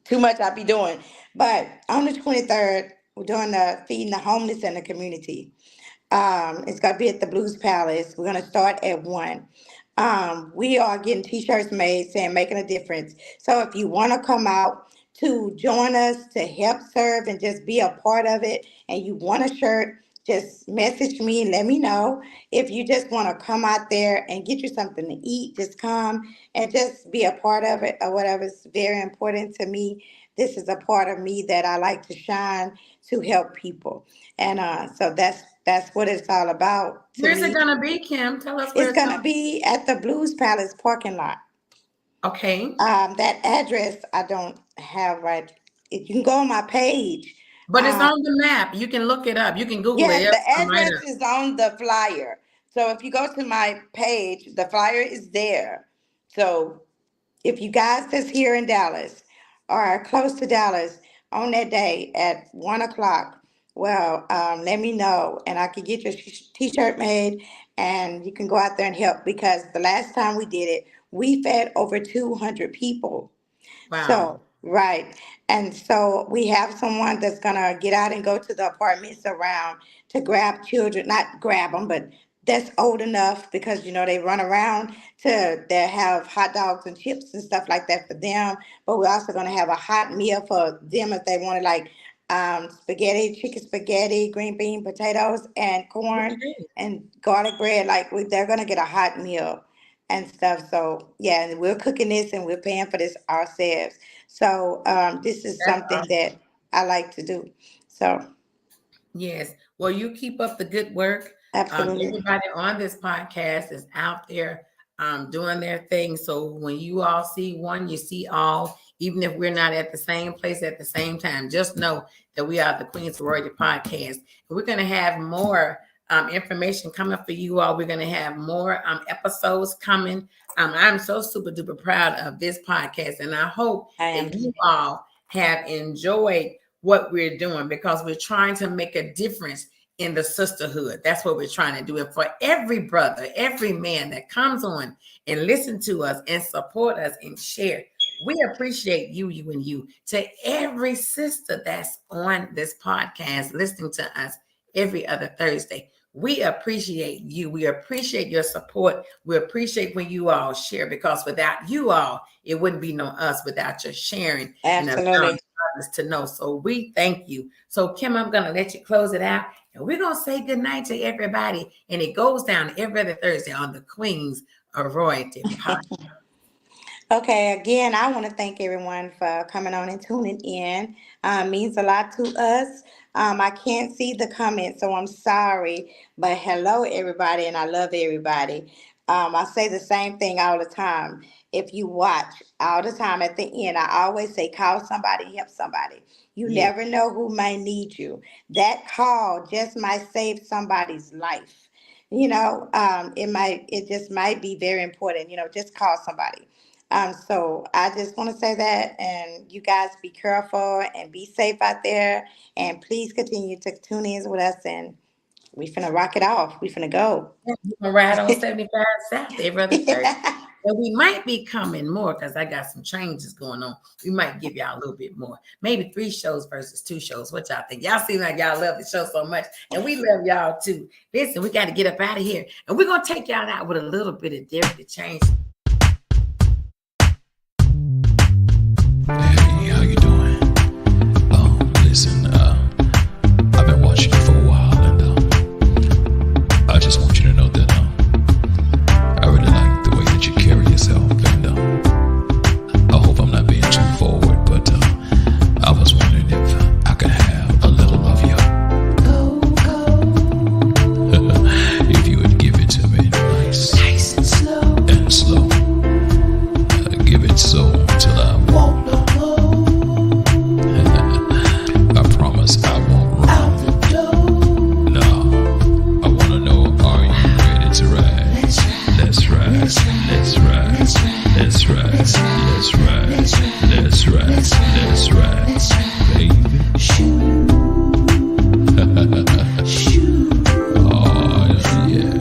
too much I be doing. But on the 23rd, we're doing the feeding the homeless in the community. It's gonna be at the Blues Palace. We're gonna start at 1. We are getting t-shirts made saying making a difference. So if you want to come out to join us to help serve and just be a part of it and you want a shirt, just message me and let me know. If you just want to come out there and get you something to eat, just come and just be a part of it or whatever is very important to me. This is a part of me that I like to shine to help people. And so that's what it's all about to Where's it me. gonna be, Kim? Tell us where It's it's gonna gonna be. be at the Blues Palace parking lot. Okay. That address I don't have right if you can go on my page. But it's uh, on the map. You can look it up. You can Google it. Yes, It'll the come right address up. is on the flyer. So if you go to my page, the flyer is there. So if you guys that's here in Dallas or are close to Dallas on that day at 1 o'clock, well, let me know and I can get your t-shirt made and you can go out there and help because the last time we did it, we fed over 200 people. Wow. So, right. And so we have someone that's going to get out and go to the apartments around to grab children, not grab them, but that's old enough because, they run around they have hot dogs and chips and stuff like that for them. But we're also going to have a hot meal for them if they want to like spaghetti, chicken spaghetti, green bean, potatoes, and corn Okay. and garlic bread. Like they're going to get a hot meal and stuff. So yeah, and we're cooking this and we're paying for this ourselves. So this is That's something awesome. that I like to do. So Yes. Well, you keep up the good work. absolutely. Everybody on this podcast is out there doing their thing. So when you all see one, you see all. Even if we're not at the same place at the same time, just know that we are the Queen's Sorority Podcast. And we're going to have more information coming for you all. We're going to have more episodes coming. I'm so super duper proud of this podcast. And I hope I that am you too. all have enjoyed what we're doing because we're trying to make a difference in the sisterhood. That's what we're trying to do. And for every brother, every man that comes on and listen to us and support us and share, we appreciate you, you, and you. To every sister that's on this podcast listening to us every other Thursday, we appreciate you. We appreciate your support. We appreciate when you all share because without you all, it wouldn't be no us without your sharing and allowing Absolutely. others to know. So we thank you. So Kim, I'm going to let you close it out and we're going to say good night to everybody. And it goes down every other Thursday on the Queen's Royalty Podcast. Okay, again, I want to thank everyone for coming on and tuning in. Means a lot to us. I can't see the comments, so I'm sorry. But hello, everybody, and I love everybody. I say the same thing all the time. If you watch all the time at the end, I always say, call somebody, help somebody. You Yeah. never know who might need you. That call just might save somebody's life. It just might be very important. Just call somebody. So I just want to say that, and you guys be careful and be safe out there, and please continue to tune in with us, and we finna rock it off. We finna go. We're gonna ride on 75 South every other Thursday. And we might be coming more because I got some changes going on. We might give y'all a little bit more. Maybe 3 shows versus 2 shows. What y'all think? Y'all seem like y'all love the show so much. And we love y'all too. Listen, we got to get up out of here. And we're going to take y'all out with a little bit of different change. Hey, how you doing? Listen, I've been watching you for a while, and I just want you to know that I really like the way that you carry yourself, and I hope I'm not being too forward, but I was wondering if I could have a little of you. If you would give it to me nice and slow. Give it so till I won't no more. I promise I won't run out the door. No, I wanna know, are you ready to ride? Let's ride. Let's ride. Let's ride. Let's ride. Let's ride. Let's ride. Let's ride. Baby. Shoot. Shoot. Oh yeah.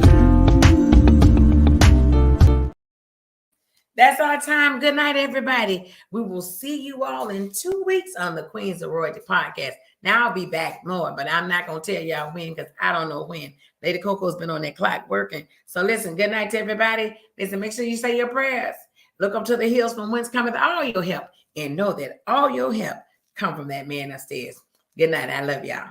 That's our time. Good night, everybody. We will see you all in 2 weeks on the Queen's of Royalty podcast. Now I'll be back more, but I'm not going to tell y'all when because I don't know when. Lady Coco's been on that clock working. So listen, good night to everybody. Listen, make sure you say your prayers. Look up to the hills from whence cometh all your help and know that all your help come from that man upstairs. Good night. I love y'all.